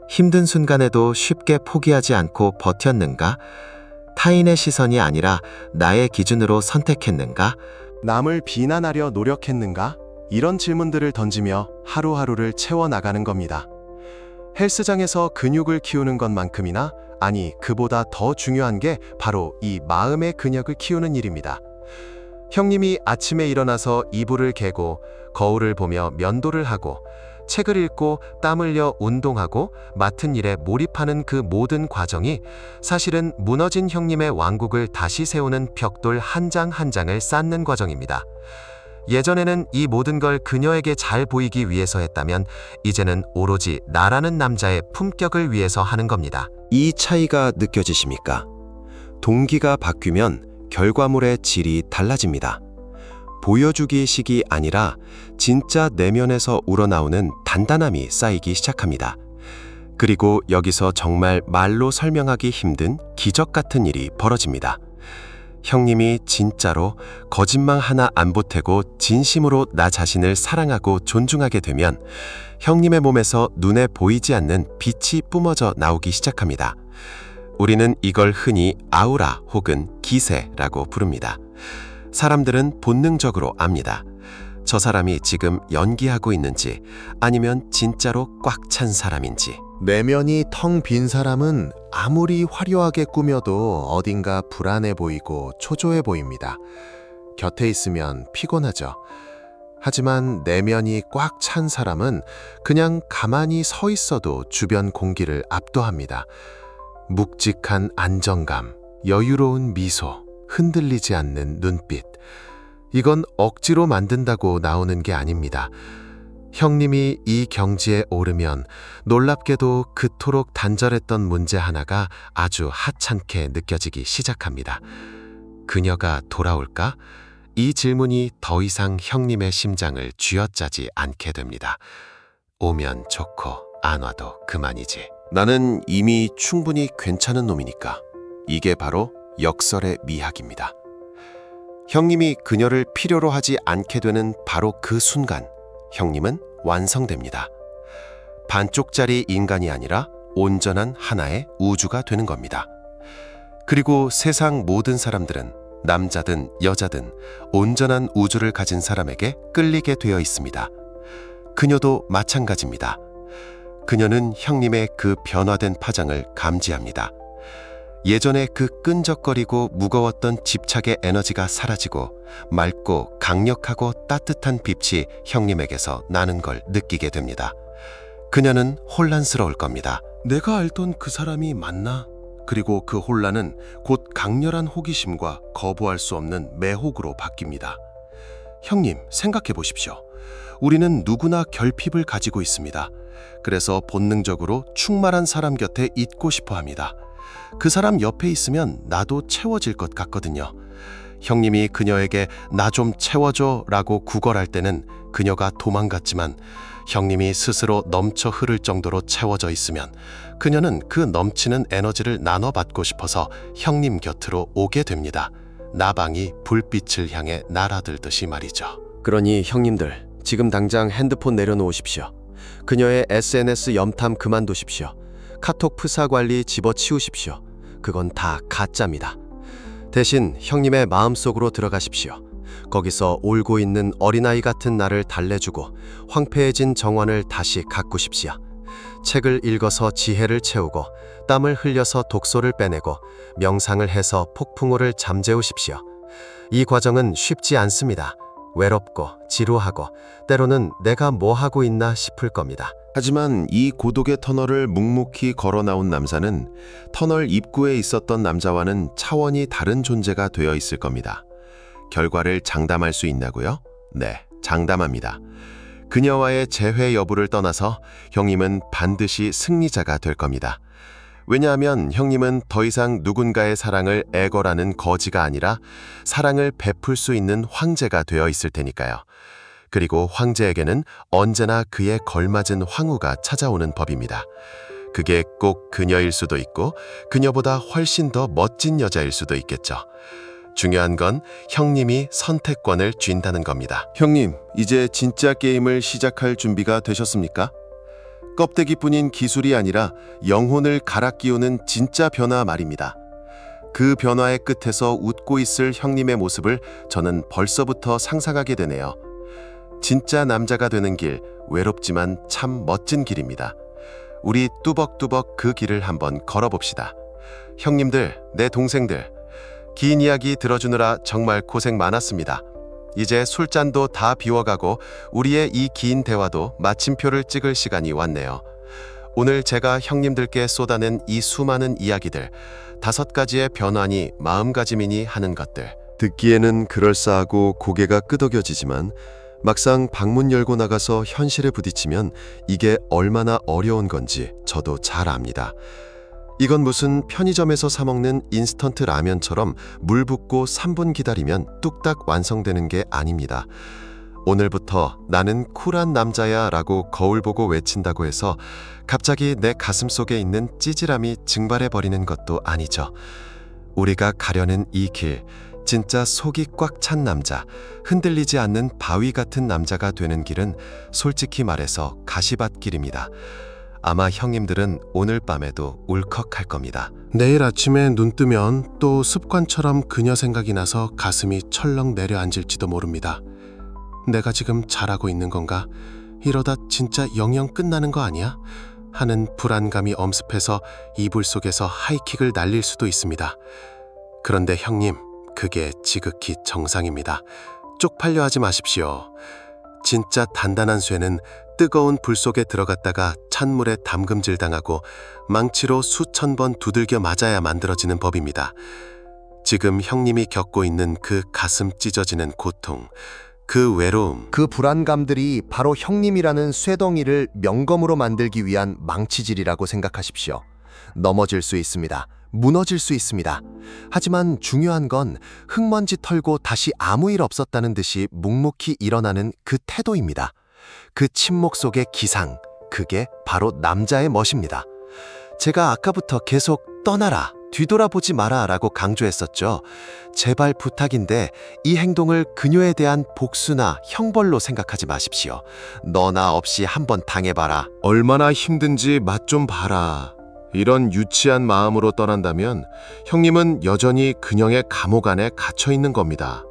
힘든 순간에도 쉽게 포기하지 않고 버텼는가? 타인의 시선이 아니라 나의 기준으로 선택했는가? 남을 비난하려 노력했는가? 이런 질문들을 던지며 하루하루를 채워나가는 겁니다. 헬스장에서 근육을 키우는 것만큼이나 아니 그보다 더 중요한 게 바로 이 마음의 근육을 키우는 일입니다. 형님이 아침에 일어나서 이불을 개고 거울을 보며 면도를 하고 책을 읽고 땀 흘려 운동하고 맡은 일에 몰입하는 그 모든 과정이 사실은 무너진 형님의 왕국을 다시 세우는 벽돌 한 장 한 장을 쌓는 과정입니다. 예전에는 이 모든 걸 그녀에게 잘 보이기 위해서 했다면 이제는 오로지 나라는 남자의 품격을 위해서 하는 겁니다. 이 차이가 느껴지십니까? 동기가 바뀌면 결과물의 질이 달라집니다. 보여주기식이 아니라 진짜 내면에서 우러나오는 단단함이 쌓이기 시작합니다. 그리고 여기서 정말 말로 설명하기 힘든 기적 같은 일이 벌어집니다. 형님이 진짜로 거짓말 하나 안 보태고 진심으로 나 자신을 사랑하고 존중하게 되면 형님의 몸에서 눈에 보이지 않는 빛이 뿜어져 나오기 시작합니다. 우리는 이걸 흔히 아우라 혹은 기세라고 부릅니다. 사람들은 본능적으로 압니다. 저 사람이 지금 연기하고 있는지 아니면 진짜로 꽉 찬 사람인지. 내면이 텅 빈 사람은 아무리 화려하게 꾸며도 어딘가 불안해 보이고 초조해 보입니다. 곁에 있으면 피곤하죠. 하지만 내면이 꽉 찬 사람은 그냥 가만히 서 있어도 주변 공기를 압도합니다. 묵직한 안정감, 여유로운 미소, 흔들리지 않는 눈빛. 이건 억지로 만든다고 나오는 게 아닙니다. 형님이 이 경지에 오르면 놀랍게도 그토록 단절했던 문제 하나가 아주 하찮게 느껴지기 시작합니다. 그녀가 돌아올까? 이 질문이 더 이상 형님의 심장을 쥐어짜지 않게 됩니다. 오면 좋고 안 와도 그만이지. 나는 이미 충분히 괜찮은 놈이니까. 이게 바로 역설의 미학입니다. 형님이 그녀를 필요로 하지 않게 되는 바로 그 순간, 형님은 완성됩니다. 반쪽짜리 인간이 아니라 온전한 하나의 우주가 되는 겁니다. 그리고 세상 모든 사람들은 남자든 여자든 온전한 우주를 가진 사람에게 끌리게 되어 있습니다. 그녀도 마찬가지입니다. 그녀는 형님의 그 변화된 파장을 감지합니다. 예전에 그 끈적거리고 무거웠던 집착의 에너지가 사라지고 맑고 강력하고 따뜻한 빛이 형님에게서 나는 걸 느끼게 됩니다. 그녀는 혼란스러울 겁니다. 내가 알던 그 사람이 맞나? 그리고 그 혼란은 곧 강렬한 호기심과 거부할 수 없는 매혹으로 바뀝니다. 형님, 생각해 보십시오. 우리는 누구나 결핍을 가지고 있습니다. 그래서 본능적으로 충만한 사람 곁에 있고 싶어 합니다. 그 사람 옆에 있으면 나도 채워질 것 같거든요. 형님이 그녀에게 나 좀 채워줘 라고 구걸할 때는 그녀가 도망갔지만 형님이 스스로 넘쳐 흐를 정도로 채워져 있으면 그녀는 그 넘치는 에너지를 나눠받고 싶어서 형님 곁으로 오게 됩니다. 나방이 불빛을 향해 날아들듯이 말이죠. 그러니 형님들, 지금 당장 핸드폰 내려놓으십시오. 그녀의 SNS 염탐 그만두십시오. 카톡 프사 관리 집어치우십시오. 그건 다 가짜입니다. 대신 형님의 마음속으로 들어가십시오. 거기서 울고 있는 어린아이 같은 나를 달래주고 황폐해진 정원을 다시 가꾸십시오. 책을 읽어서 지혜를 채우고 땀을 흘려서 독소를 빼내고 명상을 해서 폭풍우를 잠재우십시오. 이 과정은 쉽지 않습니다. 외롭고 지루하고 때로는 내가 뭐 하고 있나 싶을 겁니다. 하지만 이 고독의 터널을 묵묵히 걸어 나온 남자는 터널 입구에 있었던 남자와는 차원이 다른 존재가 되어 있을 겁니다. 결과를 장담할 수 있나고요? 네, 장담합니다. 그녀와의 재회 여부를 떠나서 형님은 반드시 승리자가 될 겁니다. 왜냐하면 형님은 더 이상 누군가의 사랑을 애걸하는 거지가 아니라 사랑을 베풀 수 있는 황제가 되어 있을 테니까요. 그리고 황제에게는 언제나 그에 걸맞은 황후가 찾아오는 법입니다. 그게 꼭 그녀일 수도 있고 그녀보다 훨씬 더 멋진 여자일 수도 있겠죠. 중요한 건 형님이 선택권을 쥔다는 겁니다. 형님, 이제 진짜 게임을 시작할 준비가 되셨습니까? 껍데기뿐인 기술이 아니라 영혼을 갈아 끼우는 진짜 변화 말입니다. 그 변화의 끝에서 웃고 있을 형님의 모습을 저는 벌써부터 상상하게 되네요. 진짜 남자가 되는 길, 외롭지만 참 멋진 길입니다. 우리 뚜벅뚜벅 그 길을 한번 걸어봅시다. 형님들, 내 동생들, 긴 이야기 들어주느라 정말 고생 많았습니다. 이제 술잔도 다 비워가고 우리의 이 긴 대화도 마침표를 찍을 시간이 왔네요. 오늘 제가 형님들께 쏟아낸 이 수많은 이야기들, 5가지의 변화니 마음가짐이니 하는 것들. 듣기에는 그럴싸하고 고개가 끄덕여지지만 막상 방문 열고 나가서 현실에 부딪히면 이게 얼마나 어려운 건지 저도 잘 압니다. 이건 무슨 편의점에서 사 먹는 인스턴트 라면처럼 물 붓고 3분 기다리면 뚝딱 완성되는 게 아닙니다. 오늘부터 나는 쿨한 남자야 라고 거울 보고 외친다고 해서 갑자기 내 가슴 속에 있는 찌질함이 증발해버리는 것도 아니죠. 우리가 가려는 이 길, 진짜 속이 꽉 찬 남자, 흔들리지 않는 바위 같은 남자가 되는 길은 솔직히 말해서 가시밭길입니다. 아마 형님들은 오늘 밤에도 울컥할 겁니다. 내일 아침에 눈 뜨면 또 습관처럼 그녀 생각이 나서 가슴이 철렁 내려앉을지도 모릅니다. 내가 지금 잘하고 있는 건가? 이러다 진짜 영영 끝나는 거 아니야? 하는 불안감이 엄습해서 이불 속에서 하이킥을 날릴 수도 있습니다. 그런데 형님, 그게 지극히 정상입니다. 쪽팔려 하지 마십시오. 진짜 단단한 쇠는 뜨거운 불 속에 들어갔다가 찬물에 담금질 당하고 망치로 수천 번 두들겨 맞아야 만들어지는 법입니다. 지금 형님이 겪고 있는 그 가슴 찢어지는 고통, 그 외로움, 그 불안감들이 바로 형님이라는 쇠덩이를 명검으로 만들기 위한 망치질이라고 생각하십시오. 넘어질 수 있습니다. 무너질 수 있습니다. 하지만 중요한 건 흙먼지 털고 다시 아무 일 없었다는 듯이 묵묵히 일어나는 그 태도입니다. 그 침묵 속의 기상, 그게 바로 남자의 멋입니다. 제가 아까부터 계속 떠나라, 뒤돌아보지 마라 라고 강조했었죠. 제발 부탁인데 이 행동을 그녀에 대한 복수나 형벌로 생각하지 마십시오. 너나 없이 한번 당해봐라. 얼마나 힘든지 맛 좀 봐라. 이런 유치한 마음으로 떠난다면 형님은 여전히 그녀의 감옥 안에 갇혀 있는 겁니다.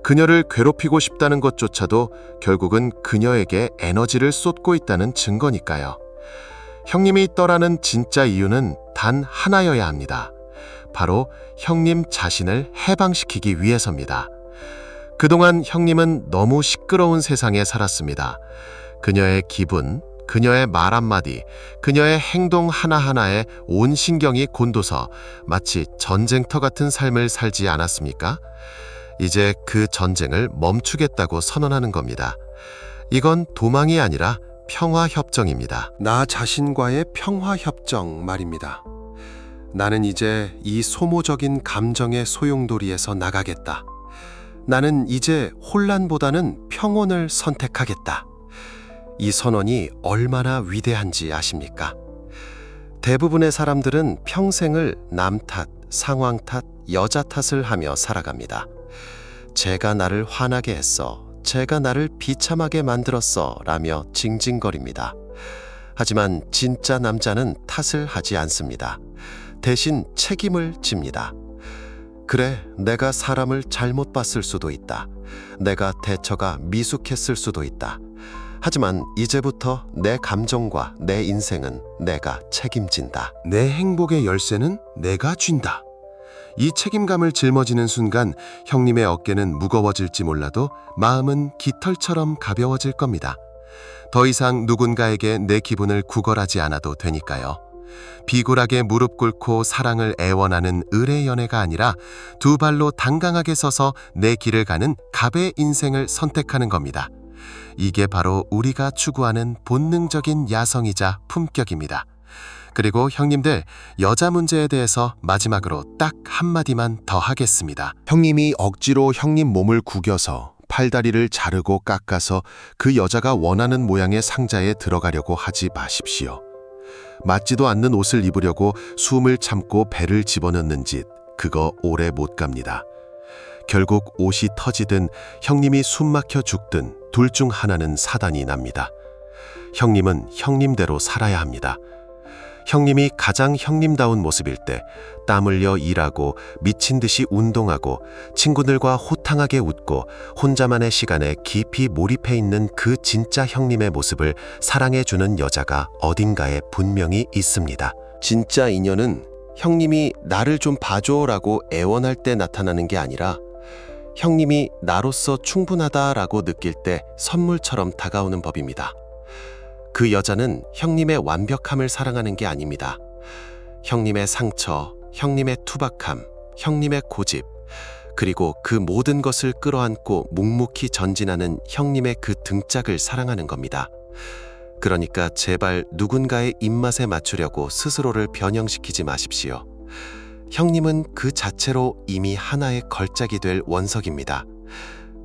그녀를 괴롭히고 싶다는 것조차도 결국은 그녀에게 에너지를 쏟고 있다는 증거니까요. 형님이 떠나는 진짜 이유는 단 하나여야 합니다. 바로 형님 자신을 해방시키기 위해서입니다. 그동안 형님은 너무 시끄러운 세상에 살았습니다. 그녀의 기분, 그녀의 말 한마디, 그녀의 행동 하나하나에 온 신경이 곤도서 마치 전쟁터 같은 삶을 살지 않았습니까? 이제 그 전쟁을 멈추겠다고 선언하는 겁니다. 이건 도망이 아니라 평화협정입니다. 나 자신과의 평화협정 말입니다. 나는 이제 이 소모적인 감정의 소용돌이에서 나가겠다. 나는 이제 혼란보다는 평온을 선택하겠다. 이 선언이 얼마나 위대한지 아십니까? 대부분의 사람들은 평생을 남 탓, 상황 탓, 여자 탓을 하며 살아갑니다. 제가 나를 화나게 했어. 제가 나를 비참하게 만들었어. 라며 징징거립니다. 하지만 진짜 남자는 탓을 하지 않습니다. 대신 책임을 집니다. 그래, 내가 사람을 잘못 봤을 수도 있다. 내가 대처가 미숙했을 수도 있다. 하지만 이제부터 내 감정과 내 인생은 내가 책임진다. 내 행복의 열쇠는 내가 쥔다. 이 책임감을 짊어지는 순간 형님의 어깨는 무거워질지 몰라도 마음은 깃털처럼 가벼워질 겁니다. 더 이상 누군가에게 내 기분을 구걸하지 않아도 되니까요. 비굴하게 무릎 꿇고 사랑을 애원하는 을의 연애가 아니라 두 발로 당당하게 서서 내 길을 가는 갑의 인생을 선택하는 겁니다. 이게 바로 우리가 추구하는 본능적인 야성이자 품격입니다. 그리고 형님들, 여자 문제에 대해서 마지막으로 딱 한마디만 더 하겠습니다. 형님이 억지로 형님 몸을 구겨서 팔다리를 자르고 깎아서 그 여자가 원하는 모양의 상자에 들어가려고 하지 마십시오. 맞지도 않는 옷을 입으려고 숨을 참고 배를 집어넣는 짓, 그거 오래 못 갑니다. 결국 옷이 터지든 형님이 숨막혀 죽든 둘 중 하나는 사단이 납니다. 형님은 형님대로 살아야 합니다. 형님이 가장 형님다운 모습일 때 땀 흘려 일하고 미친 듯이 운동하고 친구들과 호탕하게 웃고 혼자만의 시간에 깊이 몰입해 있는 그 진짜 형님의 모습을 사랑해주는 여자가 어딘가에 분명히 있습니다. 진짜 인연은 형님이 나를 좀 봐줘라고 애원할 때 나타나는 게 아니라 형님이 나로서 충분하다라고 느낄 때 선물처럼 다가오는 법입니다. 그 여자는 형님의 완벽함을 사랑하는 게 아닙니다. 형님의 상처, 형님의 투박함, 형님의 고집, 그리고 그 모든 것을 끌어안고 묵묵히 전진하는 형님의 그 등짝을 사랑하는 겁니다. 그러니까 제발 누군가의 입맛에 맞추려고 스스로를 변형시키지 마십시오. 형님은 그 자체로 이미 하나의 걸작이 될 원석입니다.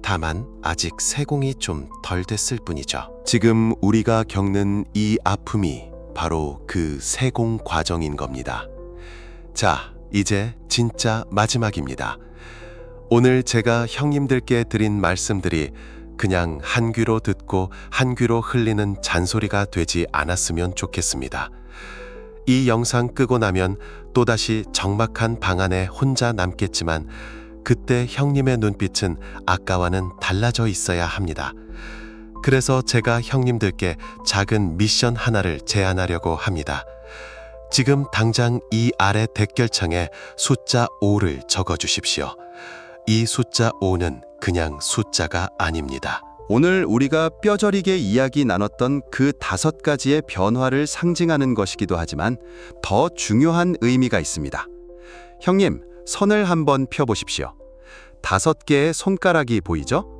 다만 아직 세공이 좀 덜 됐을 뿐이죠. 지금 우리가 겪는 이 아픔이 바로 그 세공 과정인 겁니다. 자, 이제 진짜 마지막입니다. 오늘 제가 형님들께 드린 말씀들이 그냥 한 귀로 듣고 한 귀로 흘리는 잔소리가 되지 않았으면 좋겠습니다. 이 영상 끄고 나면 또다시 적막한 방 안에 혼자 남겠지만 그때 형님의 눈빛은 아까와는 달라져 있어야 합니다. 그래서 제가 형님들께 작은 미션 하나를 제안하려고 합니다. 지금 당장 이 아래 댓글창에 숫자 5를 적어주십시오. 이 숫자 5는 그냥 숫자가 아닙니다. 오늘 우리가 뼈저리게 이야기 나눴던 그 5가지의 변화를 상징하는 것이기도 하지만 더 중요한 의미가 있습니다. 형님, 선을 한번 펴보십시오. 5개의 손가락이 보이죠?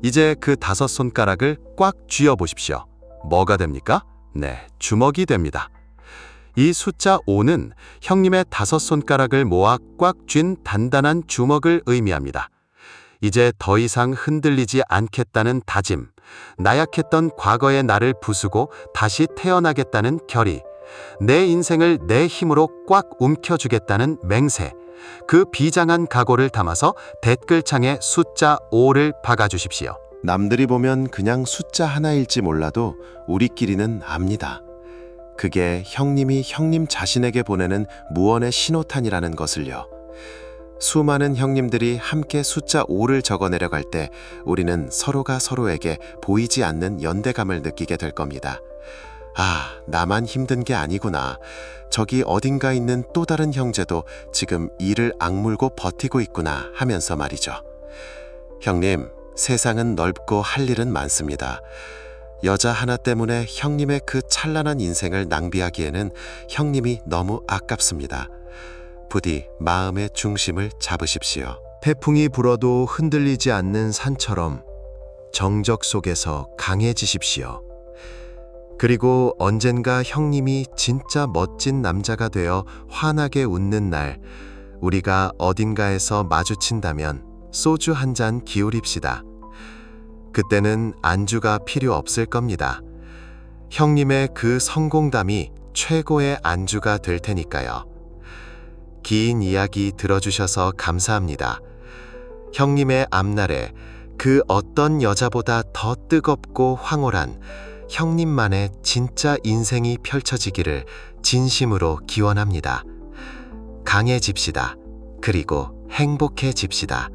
이제 그 5손가락을 꽉 쥐어 보십시오. 뭐가 됩니까? 네, 주먹이 됩니다. 이 숫자 5는 형님의 5손가락을 모아 꽉 쥔 단단한 주먹을 의미합니다. 이제 더 이상 흔들리지 않겠다는 다짐, 나약했던 과거의 나를 부수고 다시 태어나겠다는 결의, 내 인생을 내 힘으로 꽉 움켜쥐겠다는 맹세, 그 비장한 각오를 담아서 댓글창에 숫자 5를 박아주십시오. 남들이 보면 그냥 숫자 하나일지 몰라도 우리끼리는 압니다. 그게 형님이 형님 자신에게 보내는 무언의 신호탄이라는 것을요. 수많은 형님들이 함께 숫자 5를 적어내려갈 때 우리는 서로가 서로에게 보이지 않는 연대감을 느끼게 될 겁니다. 아, 나만 힘든 게 아니구나. 저기 어딘가 있는 또 다른 형제도 지금 이를 악물고 버티고 있구나 하면서 말이죠. 형님, 세상은 넓고 할 일은 많습니다. 여자 하나 때문에 형님의 그 찬란한 인생을 낭비하기에는 형님이 너무 아깝습니다. 부디 마음의 중심을 잡으십시오. 태풍이 불어도 흔들리지 않는 산처럼 정적 속에서 강해지십시오. 그리고 언젠가 형님이 진짜 멋진 남자가 되어 환하게 웃는 날, 우리가 어딘가에서 마주친다면 소주 한 잔 기울입시다. 그때는 안주가 필요 없을 겁니다. 형님의 그 성공담이 최고의 안주가 될 테니까요. 긴 이야기 들어주셔서 감사합니다. 형님의 앞날에 그 어떤 여자보다 더 뜨겁고 황홀한 형님만의 진짜 인생이 펼쳐지기를 진심으로 기원합니다. 강해집시다. 그리고 행복해집시다.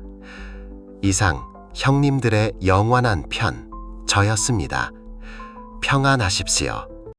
이상 형님들의 영원한 편, 저였습니다. 평안하십시오.